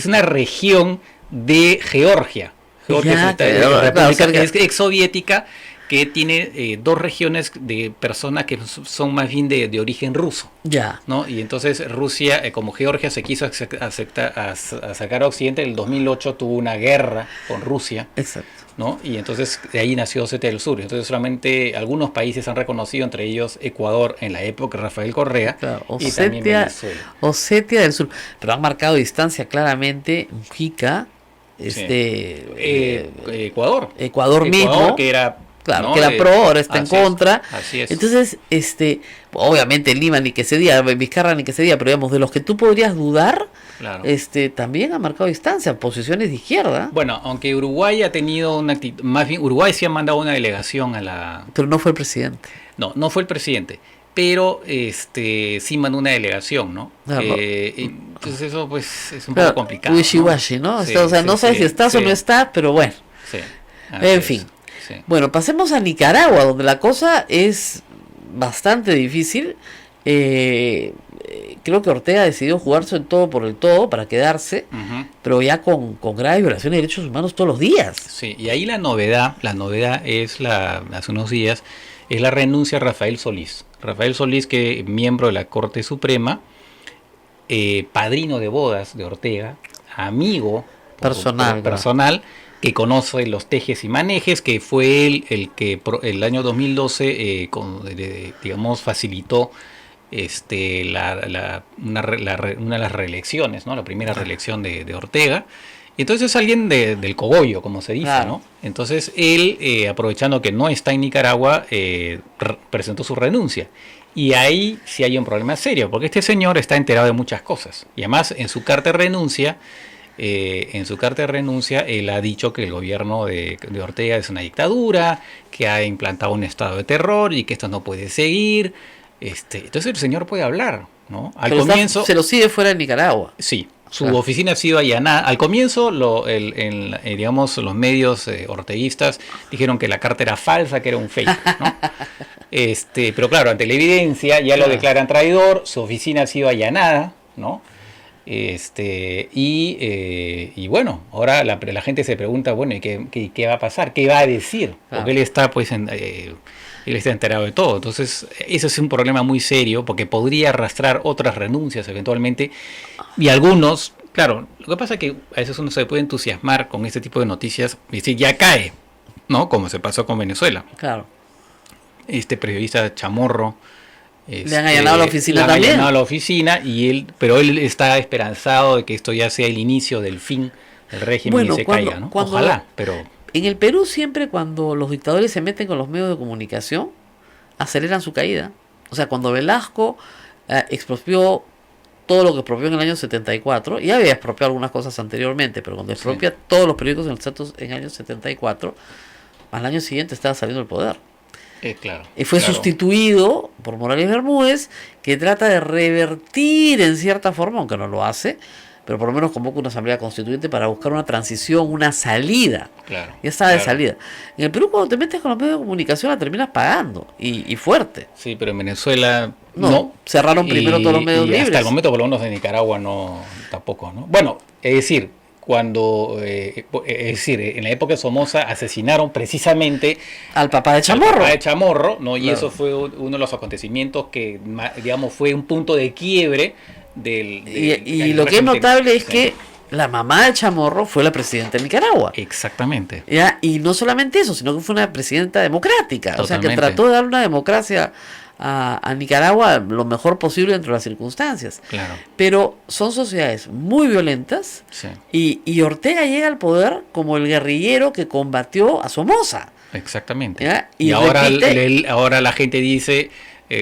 una región de Georgia. Georgia es ex soviética, que tiene 2 regiones de personas que son más bien de origen ruso. Ya. ¿No? Y entonces Rusia, como Georgia se quiso sacar a Occidente, en el 2008 tuvo una guerra con Rusia. Exacto. ¿No? Y entonces de ahí nació Osetia del Sur. Entonces solamente algunos países han reconocido, entre ellos Ecuador en la época de Rafael Correa, claro, y también Venezuela. Osetia del Sur. Pero han marcado distancia claramente Mujica, Ecuador mismo, que era... Claro, ¿no? Que la pro ahora está en contra. Así es. Entonces, obviamente Lima ni que se diga, Vizcarra ni que se diga, pero digamos, de los que tú podrías dudar, claro, también ha marcado distancia, posiciones de izquierda. Bueno, aunque Uruguay ha tenido una actitud, más bien Uruguay sí ha mandado una delegación a la... Pero no fue el presidente. No fue el presidente, pero sí mandó una delegación, ¿no? Claro. Entonces eso pues es un poco complicado. Wishy-washy, ¿no? Sí, no sabes si estás o no estás, pero bueno. Sí. En fin. Sí. Bueno, pasemos a Nicaragua, donde la cosa es bastante difícil. Creo que Ortega decidió jugarse en todo por el todo para quedarse, pero ya con graves violaciones de derechos humanos todos los días. Sí, y ahí la novedad es hace unos días, es la renuncia a Rafael Solís. Rafael Solís, que es miembro de la Corte Suprema, padrino de bodas de Ortega, amigo personal, que conoce los tejes y manejes, que fue él el que el año 2012 digamos facilitó una de las reelecciones, ¿no? La primera reelección de Ortega. Y entonces es alguien del cogollo, como se dice, claro, ¿no? Entonces él, aprovechando que no está en Nicaragua, presentó su renuncia. Y ahí sí hay un problema serio, porque este señor está enterado de muchas cosas. Y además en su carta de renuncia, él ha dicho que el gobierno de Ortega es una dictadura, que ha implantado un estado de terror y que esto no puede seguir. Entonces el señor puede hablar, ¿no? Al comienzo se lo sigue fuera de Nicaragua. Sí. Su oficina ha sido allanada. Al comienzo, digamos, los medios orteguistas dijeron que la carta era falsa, que era un fake, ¿no? Pero claro, ante la evidencia ya lo declaran traidor, su oficina ha sido allanada, ¿no? Y bueno, ahora la gente se pregunta, bueno, ¿y qué va a pasar? ¿Qué va a decir? Porque él está, pues, él está enterado de todo. Entonces, eso es un problema muy serio, porque podría arrastrar otras renuncias eventualmente. Y algunos, claro, lo que pasa es que a veces uno se puede entusiasmar con este tipo de noticias y decir, ya cae, ¿no? Como se pasó con Venezuela. Claro. Este periodista Chamorro, le han allanado la oficina también. Le han allanado la oficina, pero él está esperanzado de que esto ya sea el inicio del fin del régimen y se caiga, ¿no? Ojalá, pero... En el Perú siempre cuando los dictadores se meten con los medios de comunicación, aceleran su caída. O sea, cuando Velasco expropió todo lo que expropió en el año 74, ya había expropiado algunas cosas anteriormente, pero cuando expropia todos los periódicos en el año 74, al año siguiente estaba saliendo del poder. Claro, y fue sustituido por Morales Bermúdez, que trata de revertir en cierta forma, aunque no lo hace, pero por lo menos convoca una asamblea constituyente para buscar una transición, una salida. Claro, ya estaba de salida. En el Perú, cuando te metes con los medios de comunicación, la terminas pagando, y fuerte. Sí, pero en Venezuela no. Cerraron primero todos los medios libres. Hasta el momento, por lo menos en Nicaragua, no, tampoco, ¿no? Bueno, es decir, en la época de Somoza asesinaron precisamente al papá de Chamorro, ¿no? Y eso fue uno de los acontecimientos que, digamos, fue un punto de quiebre y lo que es notable es que la mamá de Chamorro fue la presidenta de Nicaragua. Exactamente. ¿Ya? Y no solamente eso, sino que fue una presidenta democrática. Totalmente. O sea, que trató de dar una democracia a Nicaragua lo mejor posible dentro de las circunstancias. Claro. Pero son sociedades muy violentas, y Ortega llega al poder como el guerrillero que combatió a Somoza. Exactamente. ¿Ya? Y ahora, ahora la gente dice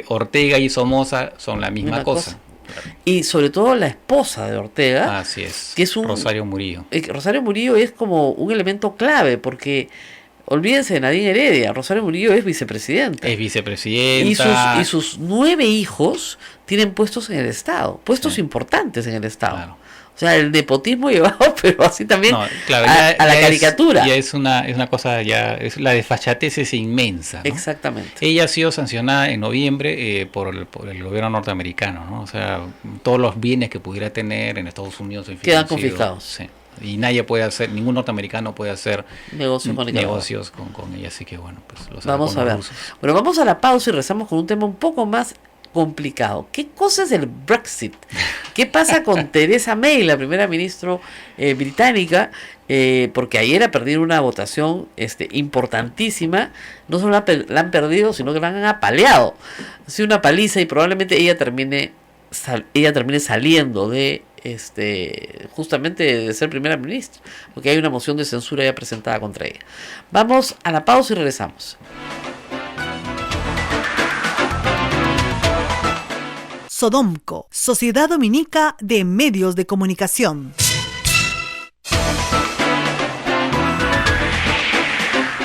Ortega y Somoza son la misma cosa. Claro. Y sobre todo la esposa de Ortega, así es, que es Rosario Murillo. Rosario Murillo es como un elemento clave, porque olvídense de Nadine Heredia, Rosario Murillo es vicepresidenta. Es vicepresidenta. Y sus 9 hijos tienen puestos en el Estado, puestos importantes en el Estado. Claro. O sea, el nepotismo llevado, pero así también a la caricatura. Ya es una cosa, la desfachatez es inmensa, ¿no? Exactamente. Ella ha sido sancionada en noviembre por el gobierno norteamericano, ¿no? O sea, todos los bienes que pudiera tener en Estados Unidos quedan confiscados. Sí. Y nadie puede hacer, ningún norteamericano puede hacer negocios con ella, así que bueno, pues los vamos a ver. Bueno, vamos a la pausa y rezamos con un tema un poco más complicado. ¿Qué cosa es el Brexit? ¿Qué pasa con Theresa May, la primera ministra británica? Porque ayer ha perdido una votación importantísima. No solo la han perdido, sino que la han apaleado. Ha sido una paliza y probablemente ella termine saliendo de justamente de ser primera ministra, porque hay una moción de censura ya presentada contra ella. Vamos a la pausa y regresamos. Sodomco, Sociedad Dominica de Medios de Comunicación.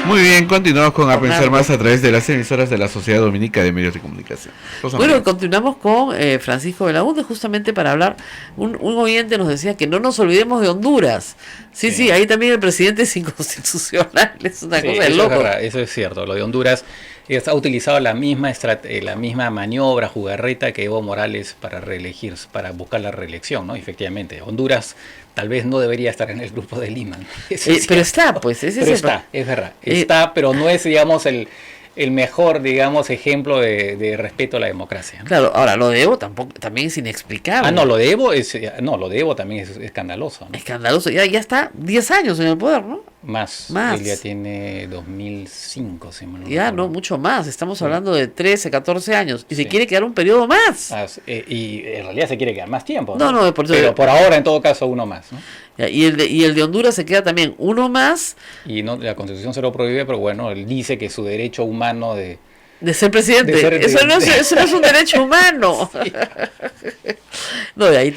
Muy bien, continuamos con A Pensar Más a través de las emisoras de la Sociedad Dominica de Medios de Comunicación. Bueno, continuamos con Francisco Belaúnde, justamente para hablar. Un oyente nos decía que no nos olvidemos de Honduras. Sí, ahí también el presidente es inconstitucional, es una cosa de loco. Eso es cierto, lo de Honduras ha utilizado la misma maniobra jugarreta que Evo Morales para buscar la reelección, ¿no? Efectivamente, Honduras tal vez no debería estar en el grupo de Lima. Pero está, pues, es verdad. Está, pero no es, digamos, el mejor, digamos, ejemplo de respeto a la democracia, ¿no? Claro, ahora lo de Evo también es inexplicable. Lo de Evo también es escandaloso, ¿no? Escandaloso, ya está 10 años en el poder, ¿no? Más. Él ya tiene 2005, si me no, mucho más. Estamos hablando de 13, 14 años. Y se quiere quedar un periodo más. Y en realidad se quiere quedar más tiempo, ¿no? Pero por ahora, en todo caso, uno más, ¿no? Y el de Honduras se queda también uno más. Y no, la Constitución se lo prohíbe, pero bueno, él dice que su derecho humano de De ser presidente. Eso no es un derecho humano. Sí. No, de ahí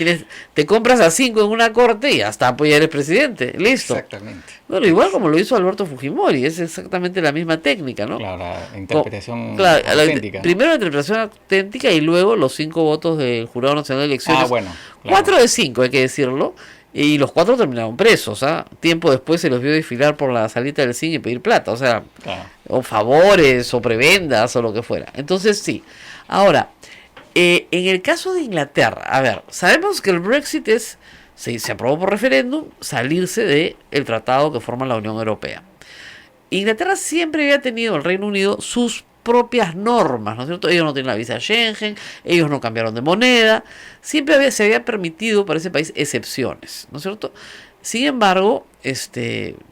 te compras a 5 en una corte y hasta pues ya eres presidente. Listo. Exactamente. Bueno, igual como lo hizo Alberto Fujimori, es exactamente la misma técnica, ¿no? Claro, la interpretación auténtica. Primero la interpretación auténtica y luego los 5 votos del Jurado Nacional de Elecciones. Bueno. Claro. 4 de 5, hay que decirlo. Y los 4 terminaron presos, ¿ah? Tiempo después se los vio desfilar por la salita del cine y pedir plata, o sea, o favores, o prebendas, o lo que fuera. Entonces, sí. Ahora, en el caso de Inglaterra, a ver, sabemos que el Brexit se aprobó por referéndum salirse del tratado que forma la Unión Europea. Inglaterra siempre había tenido, el Reino Unido, sus propias normas, ¿no es cierto? Ellos no tienen la visa Schengen, ellos no cambiaron de moneda, siempre se había permitido para ese país excepciones, ¿no es cierto? Sin embargo,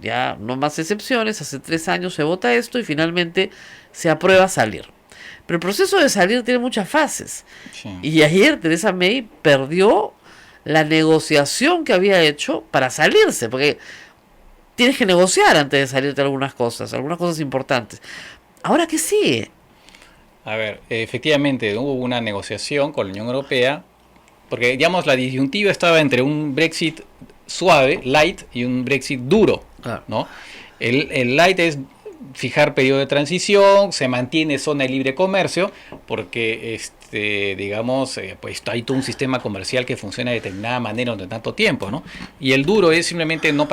ya no más excepciones, hace 3 años se vota esto y finalmente se aprueba salir. Pero el proceso de salir tiene muchas fases. Sí. Y ayer Theresa May perdió la negociación que había hecho para salirse, porque tienes que negociar antes de salirte algunas cosas importantes. ¿Ahora qué sigue? A ver, efectivamente hubo una negociación con la Unión Europea, porque digamos la disyuntiva estaba entre un Brexit suave, light, y un Brexit duro, ¿no? El light es fijar periodo de transición, se mantiene zona de libre comercio, porque digamos, pues hay todo un sistema comercial que funciona de determinada manera durante tanto tiempo, ¿no? Y el duro es simplemente no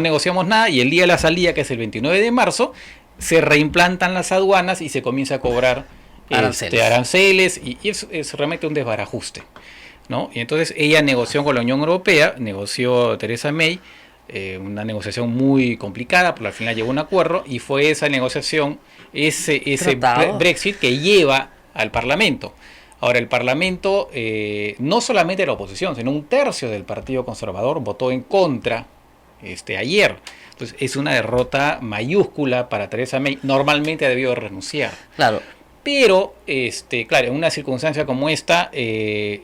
negociamos nada, y el día de la salida, que es el 29 de marzo, se reimplantan las aduanas y se comienza a cobrar aranceles y es realmente un desbarajuste, ¿no? Y entonces ella negoció con la Unión Europea, negoció Theresa May, una negociación muy complicada, pero al final llegó a un acuerdo y fue esa negociación, ese Brexit que lleva al Parlamento. Ahora, el Parlamento, no solamente la oposición, sino un tercio del Partido Conservador votó en contra ayer. Entonces, es una derrota mayúscula para Theresa May. Normalmente ha debido renunciar. Claro. Pero, claro, en una circunstancia como esta, el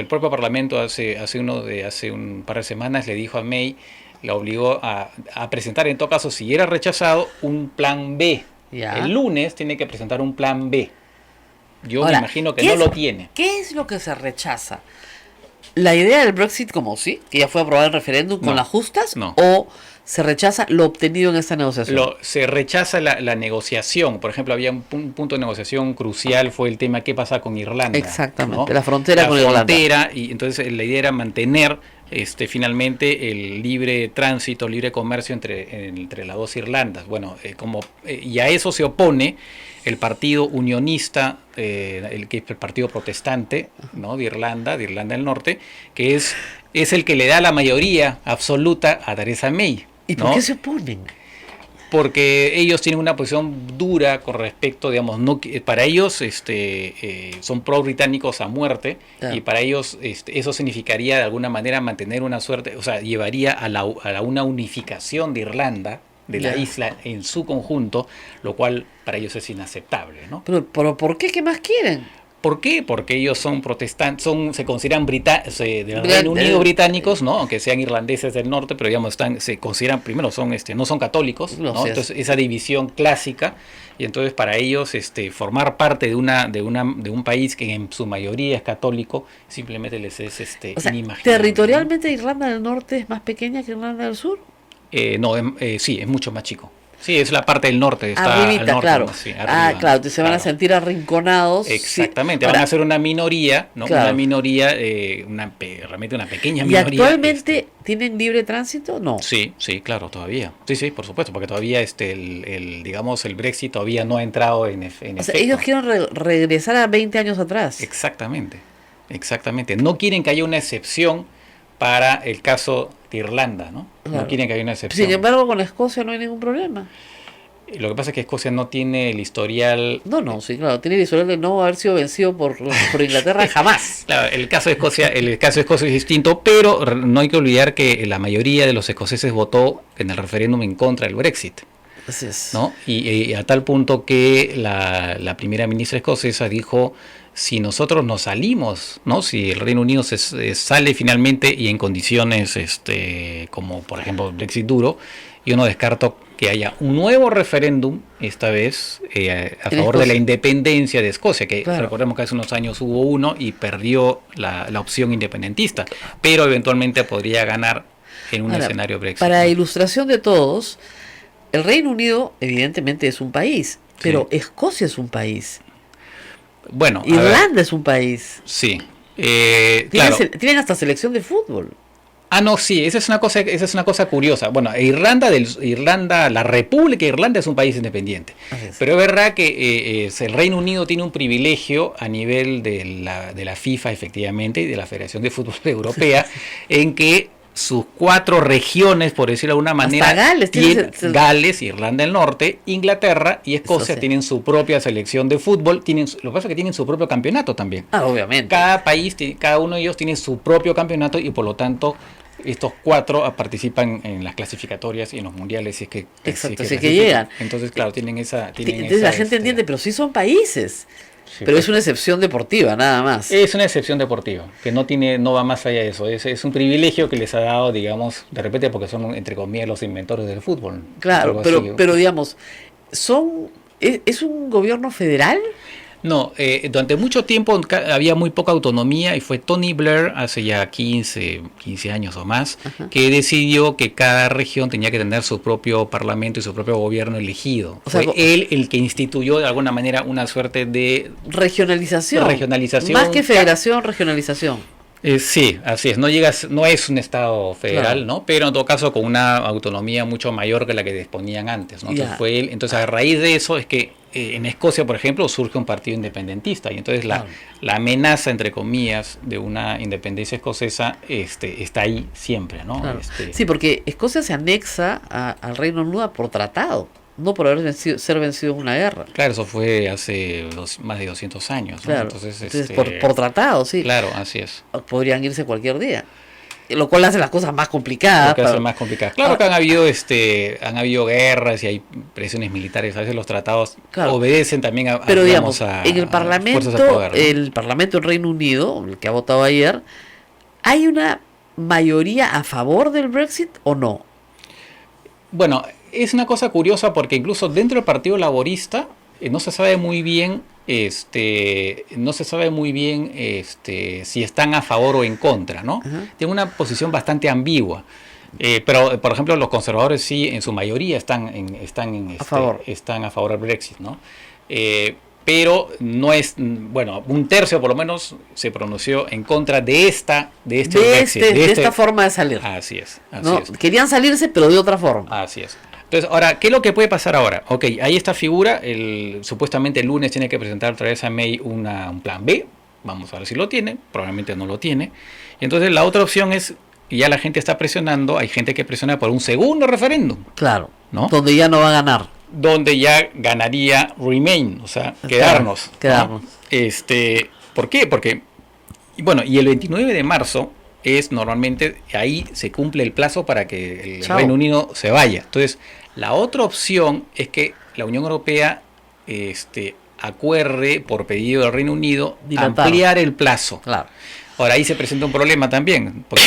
propio Parlamento hace un par de semanas le dijo a May, la obligó a presentar, en todo caso, si era rechazado, un plan B. ¿Ya? El lunes tiene que presentar un plan B. Yo me imagino que no lo tiene. ¿Qué es lo que se rechaza? ¿La idea del Brexit como sí, que ya fue aprobada en referéndum con las justas? No. ¿O se rechaza lo obtenido en esta negociación? Se rechaza la negociación. Por ejemplo, había un punto de negociación crucial, fue el tema qué pasa con Irlanda. Exactamente, ¿no? La frontera con Irlanda. Y entonces la idea era mantener finalmente el libre tránsito, libre comercio entre las dos Irlandas. Bueno, y a eso se opone el partido unionista, que es el partido protestante, ¿no? de Irlanda del Norte, que es el que le da la mayoría absoluta a Theresa May. ¿Y por qué se oponen? Porque ellos tienen una posición dura con respecto, digamos, para ellos son pro-británicos a muerte, y para ellos eso significaría de alguna manera mantener una suerte, o sea, llevaría a una unificación de Irlanda, de la isla en su conjunto, lo cual para ellos es inaceptable, ¿no? Pero ¿por qué? ¿Qué más quieren? ¿Por qué? Porque ellos son protestantes, se consideran del Reino Unido británicos, ¿no? Aunque sean irlandeses del norte, pero digamos se consideran, primero no son católicos, ¿no? Entonces esa división clásica, y entonces para ellos formar parte de un país que en su mayoría es católico simplemente les es inimaginable. ¿Territorialmente Irlanda del Norte es más pequeña que Irlanda del Sur? Sí, es mucho más chico. Sí, es la parte del norte. Está arribita, al norte, claro. Sí, arriba, claro, entonces se van a sentir arrinconados. Exactamente, van a ser una minoría, ¿no? Claro. Una minoría, realmente una pequeña minoría. ¿Y actualmente tienen libre tránsito? No. Sí, claro, todavía. Sí, por supuesto, porque todavía el Brexit todavía no ha entrado en efecto. O sea, ellos quieren regresar a 20 años atrás. Exactamente. No quieren que haya una excepción para el caso de Irlanda, ¿no? Claro. No quieren que haya una excepción. Sin embargo, con Escocia no hay ningún problema. Lo que pasa es que Escocia no tiene el historial... Sí, claro, tiene el historial de no haber sido vencido por Inglaterra jamás. Claro, el caso de Escocia es distinto, pero no hay que olvidar que la mayoría de los escoceses votó en el referéndum en contra del Brexit. Así es. ¿No? Y a tal punto que la primera ministra escocesa dijo: si nosotros nos salimos, ¿no? Si el Reino Unido se sale finalmente y en condiciones como por ejemplo Brexit duro, yo no descarto que haya un nuevo referéndum, esta vez a favor de la independencia de Escocia, que recordemos que hace unos años hubo uno y perdió la opción independentista, pero eventualmente podría ganar en un escenario Brexit. Para ilustración de todos, el Reino Unido evidentemente es un país, pero Escocia es un país. Bueno, Irlanda es un país. Sí. Tienen hasta selección de fútbol. No, sí, esa es una cosa curiosa. Bueno, la República de Irlanda es un país independiente. Pero es verdad que el Reino Unido tiene un privilegio a nivel de la FIFA, efectivamente, y de la Federación de Fútbol Europea, en que sus 4 regiones, por decirlo de alguna manera, Gales, Irlanda del Norte, Inglaterra y Escocia tienen su propia selección de fútbol. Lo que pasa es que tienen su propio campeonato también. Obviamente. Cada uno de ellos tiene su propio campeonato y por lo tanto estos 4 participan en las clasificatorias y en los mundiales si es que llegan. Entonces, claro, tienen esa... Entonces la gente entiende, pero sí son países. Sí, pero es una excepción deportiva, nada más. Es una excepción deportiva, que no va más allá de eso. Es un privilegio que les ha dado, digamos, de repente porque son, entre comillas, los inventores del fútbol. Claro, pero digamos, ¿es un gobierno federal? No, durante mucho tiempo había muy poca autonomía y fue Tony Blair, hace ya 15 años o más, que decidió que cada región tenía que tener su propio parlamento y su propio gobierno elegido. Fue él el que instituyó de alguna manera una suerte de regionalización. Más que federación, regionalización. Sí, así es. No es un estado federal, ¿no? Pero en todo caso con una autonomía mucho mayor que la que disponían antes, ¿no? Entonces a raíz de eso es que en Escocia, por ejemplo, surge un partido independentista y entonces la amenaza, entre comillas, de una independencia escocesa está ahí siempre, ¿no? Claro. Sí, porque Escocia se anexa al Reino Unido por tratado, no por ser vencido en una guerra. Claro, eso fue hace más de 200 años, ¿no? Claro. Entonces por tratado, sí. Claro, así es. Podrían irse cualquier día. Lo cual hace las cosas más complicadas. Claro que han habido guerras y hay presiones militares. A veces los tratados obedecen también a pero digamos, en el Parlamento, poder, ¿no? El Parlamento del Reino Unido, el que ha votado ayer, ¿hay una mayoría a favor del Brexit o no? Bueno, es una cosa curiosa porque incluso dentro del Partido Laborista no se sabe muy bien si están a favor o en contra, ¿no? Tiene una posición bastante ambigua. Pero, por ejemplo, los conservadores sí, en su mayoría están a favor del Brexit, ¿no? Pero no es, bueno, un tercio por lo menos se pronunció en contra de esta forma de salir. Así es. Querían salirse, pero de otra forma. Así es. Entonces, ahora, ¿qué es lo que puede pasar ahora? Ok, hay esta figura, supuestamente el lunes tiene que presentar Theresa May un plan B, vamos a ver si lo tiene, probablemente no lo tiene. Y entonces la otra opción es, y ya la gente está presionando, hay gente que presiona por un segundo referéndum. Claro, ¿no? Donde ya no va a ganar. Donde ya ganaría Remain, o sea, quedarnos. Quedarnos. ¿No? ¿Por qué? Porque, bueno, y el 29 de marzo es normalmente, ahí se cumple el plazo para que el Reino Unido se vaya. Entonces, la otra opción es que la Unión Europea acuerde, por pedido del Reino Unido, ampliar el plazo. Claro. Ahora, ahí se presenta un problema también, porque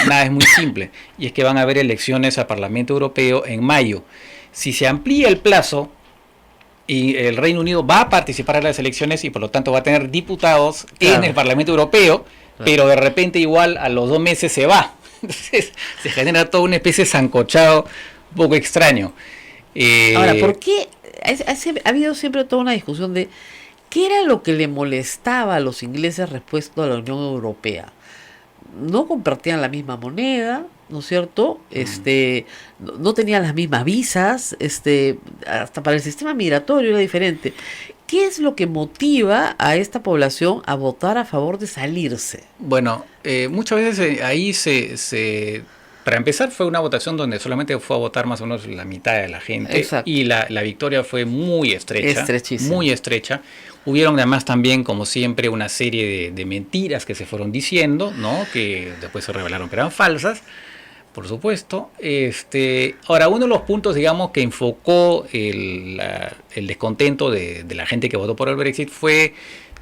nada es muy simple, y es que van a haber elecciones al Parlamento Europeo en mayo. Si se amplía el plazo, y el Reino Unido va a participar en las elecciones y por lo tanto va a tener diputados en el Parlamento Europeo, pero de repente igual a los 2 meses se va. Entonces se genera toda una especie de sancochado un poco extraño. Ahora, ¿por qué? Ha habido siempre toda una discusión de qué era lo que le molestaba a los ingleses respecto a la Unión Europea. No compartían la misma moneda, ¿no es cierto? No tenían las mismas visas, hasta para el sistema migratorio era diferente. ¿Qué es lo que motiva a esta población a votar a favor de salirse? Bueno, muchas veces ahí para empezar fue una votación donde solamente fue a votar más o menos la mitad de la gente. Exacto. Y la victoria fue muy estrecha. Estrechísima. Muy estrecha. Hubieron además también, como siempre, una serie de mentiras que se fueron diciendo, ¿no? Que después se revelaron que eran falsas, por supuesto. Ahora, uno de los puntos, digamos, que enfocó el descontento de la gente que votó por el Brexit fue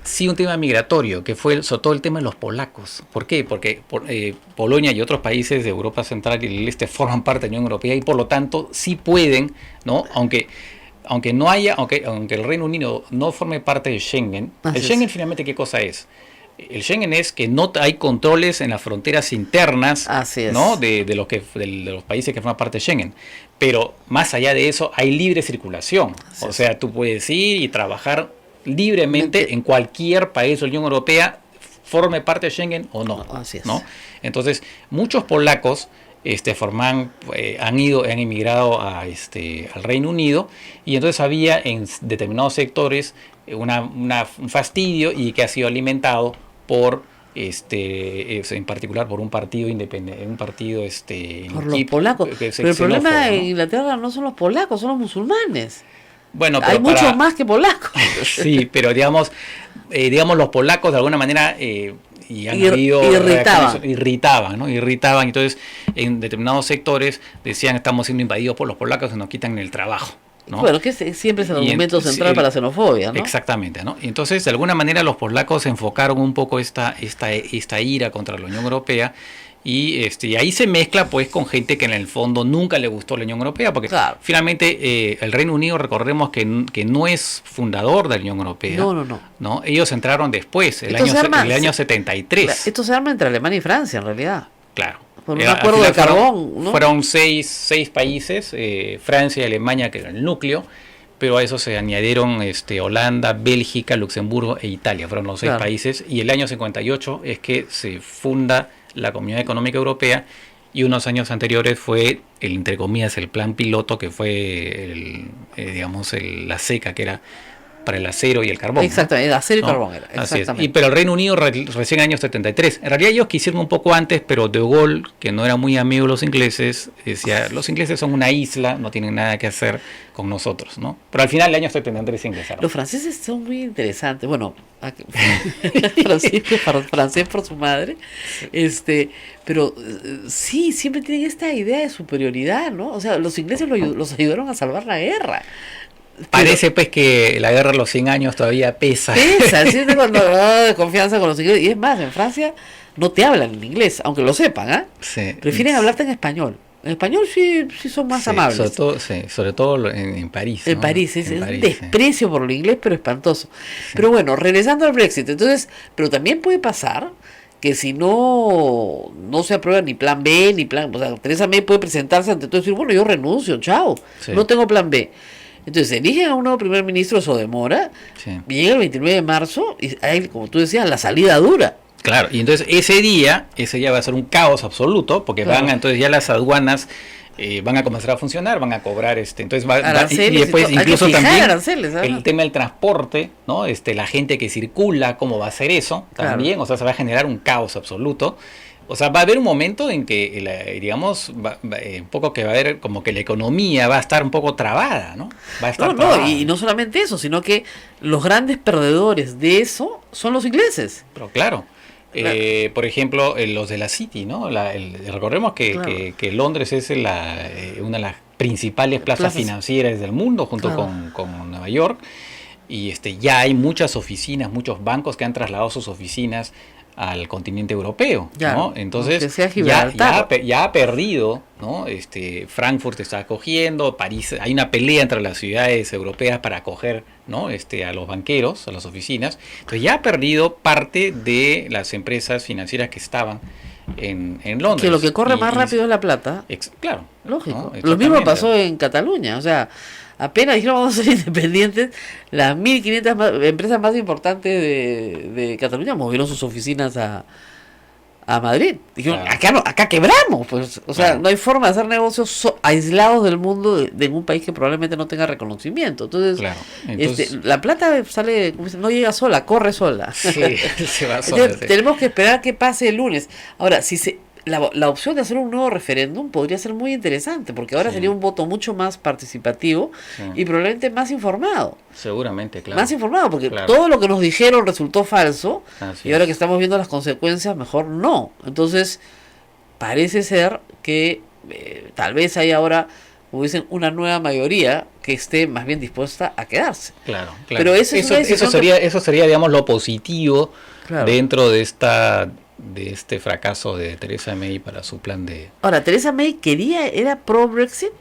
sí un tema migratorio, que fue sobre todo el tema de los polacos. ¿Por qué? Porque Polonia y otros países de Europa Central y del Este forman parte de la Unión Europea y por lo tanto sí pueden, ¿no? Aunque el Reino Unido no forme parte de Schengen, el Schengen finalmente ¿qué cosa es? El Schengen es que no hay controles en las fronteras internas, ¿no? de los países que forman parte de Schengen. Pero más allá de eso hay libre circulación. O sea, tú puedes ir y trabajar libremente en cualquier país de la Unión Europea, forme parte de Schengen o no. Así es. ¿No? Entonces, muchos polacos han emigrado al Reino Unido y entonces había en determinados sectores un fastidio y que ha sido alimentado por en particular por un partido independiente, por los polacos. Pero el problema, ¿no?, en Inglaterra no son los polacos, son los musulmanes. Bueno, hay muchos más que polacos. Sí, pero digamos los polacos de alguna manera irritaban, ¿no? Entonces en determinados sectores decían estamos siendo invadidos por los polacos y nos quitan el trabajo, ¿no? Bueno, que siempre es el argumento central para la xenofobia, ¿no? Exactamente, ¿no? Entonces, de alguna manera los polacos enfocaron un poco esta ira contra la Unión Europea y ahí se mezcla pues con gente que en el fondo nunca le gustó la Unión Europea, porque finalmente el Reino Unido, recordemos que no es fundador de la Unión Europea. No. Ellos entraron después, el año 73. Esto se arma entre Alemania y Francia, en realidad. Claro. Por un acuerdo de carbón, ¿no? Fueron seis países, Francia y Alemania, que era el núcleo, pero a eso se añadieron Holanda, Bélgica, Luxemburgo e Italia. Fueron los 6 países. Y el año 58 es que se funda la Comunidad Económica Europea, y unos años anteriores fue entre comillas, el plan piloto, que fue la CECA, que era para el acero y el carbón. Exactamente, acero y carbón era. Exactamente. Pero el Reino Unido recién en el año 73. En realidad ellos quisieron un poco antes, pero De Gaulle, que no era muy amigo de los ingleses, decía, los ingleses son una isla, no tienen nada que hacer con nosotros, ¿no? Pero al final el año 73 se ingresaron. Los franceses son muy interesantes. Bueno, francés por su madre. Pero sí, siempre tienen esta idea de superioridad, ¿no? O sea, los ingleses los ayudaron a salvar la guerra. Parece pues que la guerra de los 100 años todavía pesa. ¿Sí? Cuando confianza con los ingleses. Y es más, en Francia no te hablan en inglés, aunque lo sepan, ¿ah? Sí. Prefieren hablarte en español. En español sí son más amables. Sobre todo en París. En París, es un desprecio por el inglés, pero espantoso. Sí. Pero bueno, regresando al Brexit, entonces, pero también puede pasar que si no se aprueba ni plan B, ni plan... O sea, Theresa May puede presentarse ante todo y decir, bueno, yo renuncio, chao, no tengo plan B. Entonces eligen a un nuevo primer ministro, eso demora, llega el 29 de marzo y hay, como tú decías, la salida dura. Claro, y entonces ese día va a ser un caos absoluto, porque entonces ya las aduanas van a comenzar a funcionar, van a cobrar entonces y después incluso también aranceles, el tema del transporte, ¿no? La gente que circula, cómo va a ser eso también, o sea, se va a generar un caos absoluto. O sea, va a haber un momento en que, un poco que va a haber como que la economía va a estar un poco trabada, ¿no? Va a estar trabada. Y no solamente eso, sino que los grandes perdedores de eso son los ingleses. Pero claro. Por ejemplo, los de la City, ¿no? Recordemos que Londres es una de las principales plazas financieras del mundo, junto con Nueva York, y ya hay muchas oficinas, muchos bancos que han trasladado sus oficinas al continente europeo, ¿no? Entonces ya ha perdido, ¿no? Frankfurt está acogiendo, París, hay una pelea entre las ciudades europeas para acoger, ¿no? A los banqueros, a las oficinas. Entonces ya ha perdido parte de las empresas financieras que estaban en Londres. Que lo que corre más rápido es la plata. Claro. Lógico. ¿No? Lo mismo pasó en Cataluña, o sea, apenas dijeron vamos a ser independientes, las 1.500 empresas más importantes de Cataluña movieron sus oficinas a Madrid. Dijeron, acá quebramos, pues, o sea, no hay forma de hacer negocios aislados del mundo en un país que probablemente no tenga reconocimiento. Entonces, la plata sale, como dicen, no llega sola, corre sola. Sí, se va sola. Entonces, tenemos que esperar que pase el lunes. Ahora, si la opción de hacer un nuevo referéndum podría ser muy interesante, porque ahora sería un voto mucho más participativo y probablemente más informado. Seguramente, claro. Más informado, porque todo lo que nos dijeron resultó falso, y ahora que estamos viendo las consecuencias, mejor no. Entonces, parece ser que tal vez hay ahora como dicen, una nueva mayoría que esté más bien dispuesta a quedarse. Claro. Pero eso sería, digamos, lo positivo, claro, dentro de este fracaso de Theresa May para su plan de... Ahora, Theresa May era pro-Brexit.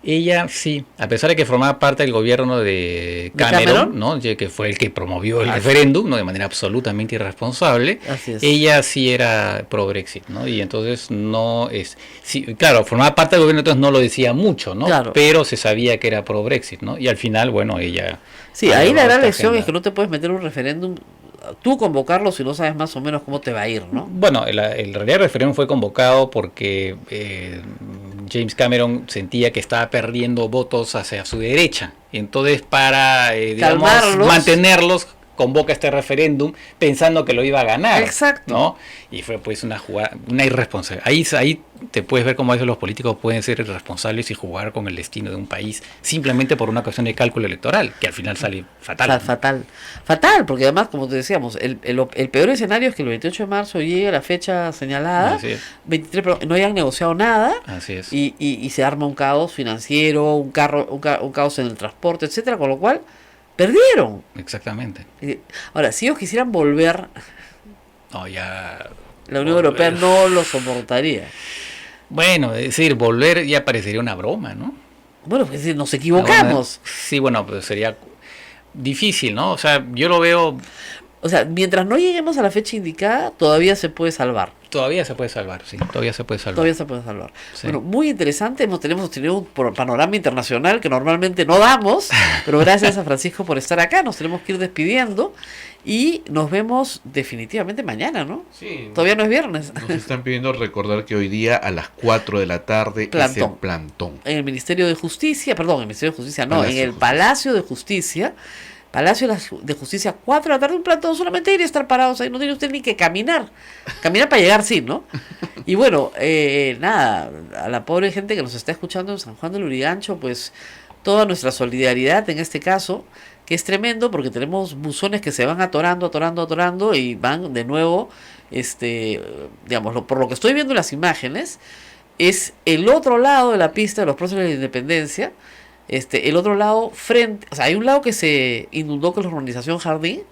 Ella sí, a pesar de que formaba parte del gobierno de Cameron, ¿no? Que fue el que promovió el referéndum, ¿no? De manera absolutamente irresponsable. Así es. Ella sí era pro Brexit, ¿no? Y entonces sí, claro, formaba parte del gobierno, entonces no lo decía mucho, ¿no? Claro. Pero se sabía que era pro Brexit, ¿no? Y al final, bueno, ella... Sí, ahí la gran lección es que no te puedes meter un referéndum, tú convocarlo si no sabes más o menos cómo te va a ir, ¿no? Bueno, en realidad el referéndum fue convocado porque James Cameron sentía que estaba perdiendo votos hacia su derecha. Y entonces para, digamos, mantenerlos, convoca este referéndum pensando que lo iba a ganar. Exacto. ¿No? Y fue pues una jugada, una irresponsabilidad. Ahí te puedes ver cómo a veces los políticos pueden ser irresponsables y jugar con el destino de un país simplemente por una cuestión de cálculo electoral, que al final sale fatal. Fatal, porque además, como te decíamos, el peor escenario es que el 28 de marzo llegue a la fecha señalada, 23, pero no hayan negociado nada. Así es. Y se arma un caos financiero, un caos en el transporte, etcétera, con lo cual perdieron. Exactamente. Ahora, si ellos quisieran volver, no, ya la Unión Europea no lo soportaría. Bueno, es decir, volver ya parecería una broma, ¿no? Bueno, pues nos equivocamos. Sí, bueno, pues sería difícil, ¿no? O sea, yo lo veo... O sea, mientras no lleguemos a la fecha indicada, todavía se puede salvar. Todavía se puede salvar, sí. Todavía se puede salvar. Sí. Bueno, muy interesante. Tenemos tenido un panorama internacional que normalmente no damos, pero gracias a Francisco por estar acá. Nos tenemos que ir despidiendo y nos vemos definitivamente mañana, ¿no? Sí. Todavía no es viernes. Nos están pidiendo recordar que hoy día a las 4 de la tarde es el plantón. En el Ministerio de Justicia, en el Palacio de Justicia. Palacio de Justicia, 4 de la tarde, un plantón, solamente ir y estar parados ahí, no tiene usted ni que caminar para llegar, sí, ¿no? Y bueno, nada, a la pobre gente que nos está escuchando en San Juan del Lurigancho, pues toda nuestra solidaridad en este caso, que es tremendo porque tenemos buzones que se van atorando y van de nuevo, digamos, por lo que estoy viendo en las imágenes, es el otro lado de la pista de los próceres de la independencia. El otro lado frente, o sea, hay un lado que se inundó con la urbanización Jardín,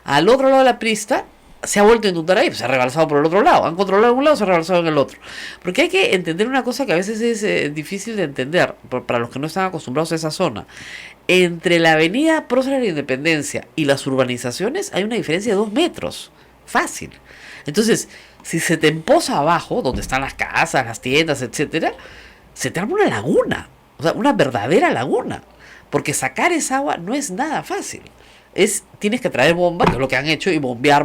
al otro lado de la pista se ha vuelto a inundar ahí, pues se ha rebalsado por el otro lado, han controlado en un lado, se ha rebalsado en el otro, porque hay que entender una cosa que a veces es difícil de entender para los que no están acostumbrados a esa zona. Entre la avenida Próceres de la Independencia y las urbanizaciones hay una diferencia de 2 metros, fácil. Entonces, si se te empoza abajo, donde están las casas, las tiendas, etcétera, se te arma una laguna. O sea, una verdadera laguna. Porque sacar esa agua no es nada fácil. Tienes que traer bombas, que es lo que han hecho, y bombear,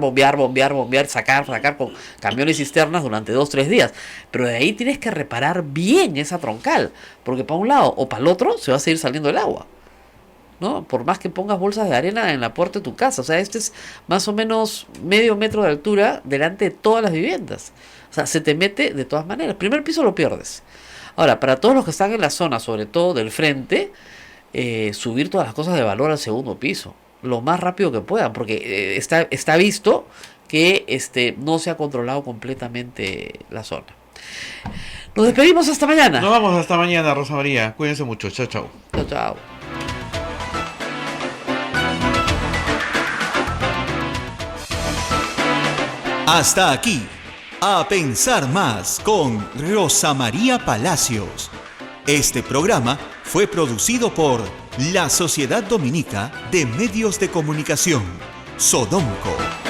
sacar con camiones y cisternas durante 2-3 días. Pero de ahí tienes que reparar bien esa troncal. Porque para un lado o para el otro se va a seguir saliendo el agua, ¿no? Por más que pongas bolsas de arena en la puerta de tu casa. O sea, es más o menos medio metro de altura delante de todas las viviendas. O sea, se te mete de todas maneras. El primer piso lo pierdes. Ahora, para todos los que están en la zona, sobre todo del frente, subir todas las cosas de valor al segundo piso, lo más rápido que puedan, porque está visto que no se ha controlado completamente la zona. Nos despedimos hasta mañana. Nos vamos hasta mañana, Rosa María. Cuídense mucho. Chao, chao. Chao, chao. Hasta aquí. A pensar más con Rosa María Palacios. Este programa fue producido por la Sociedad Dominica de Medios de Comunicación, Sodomco.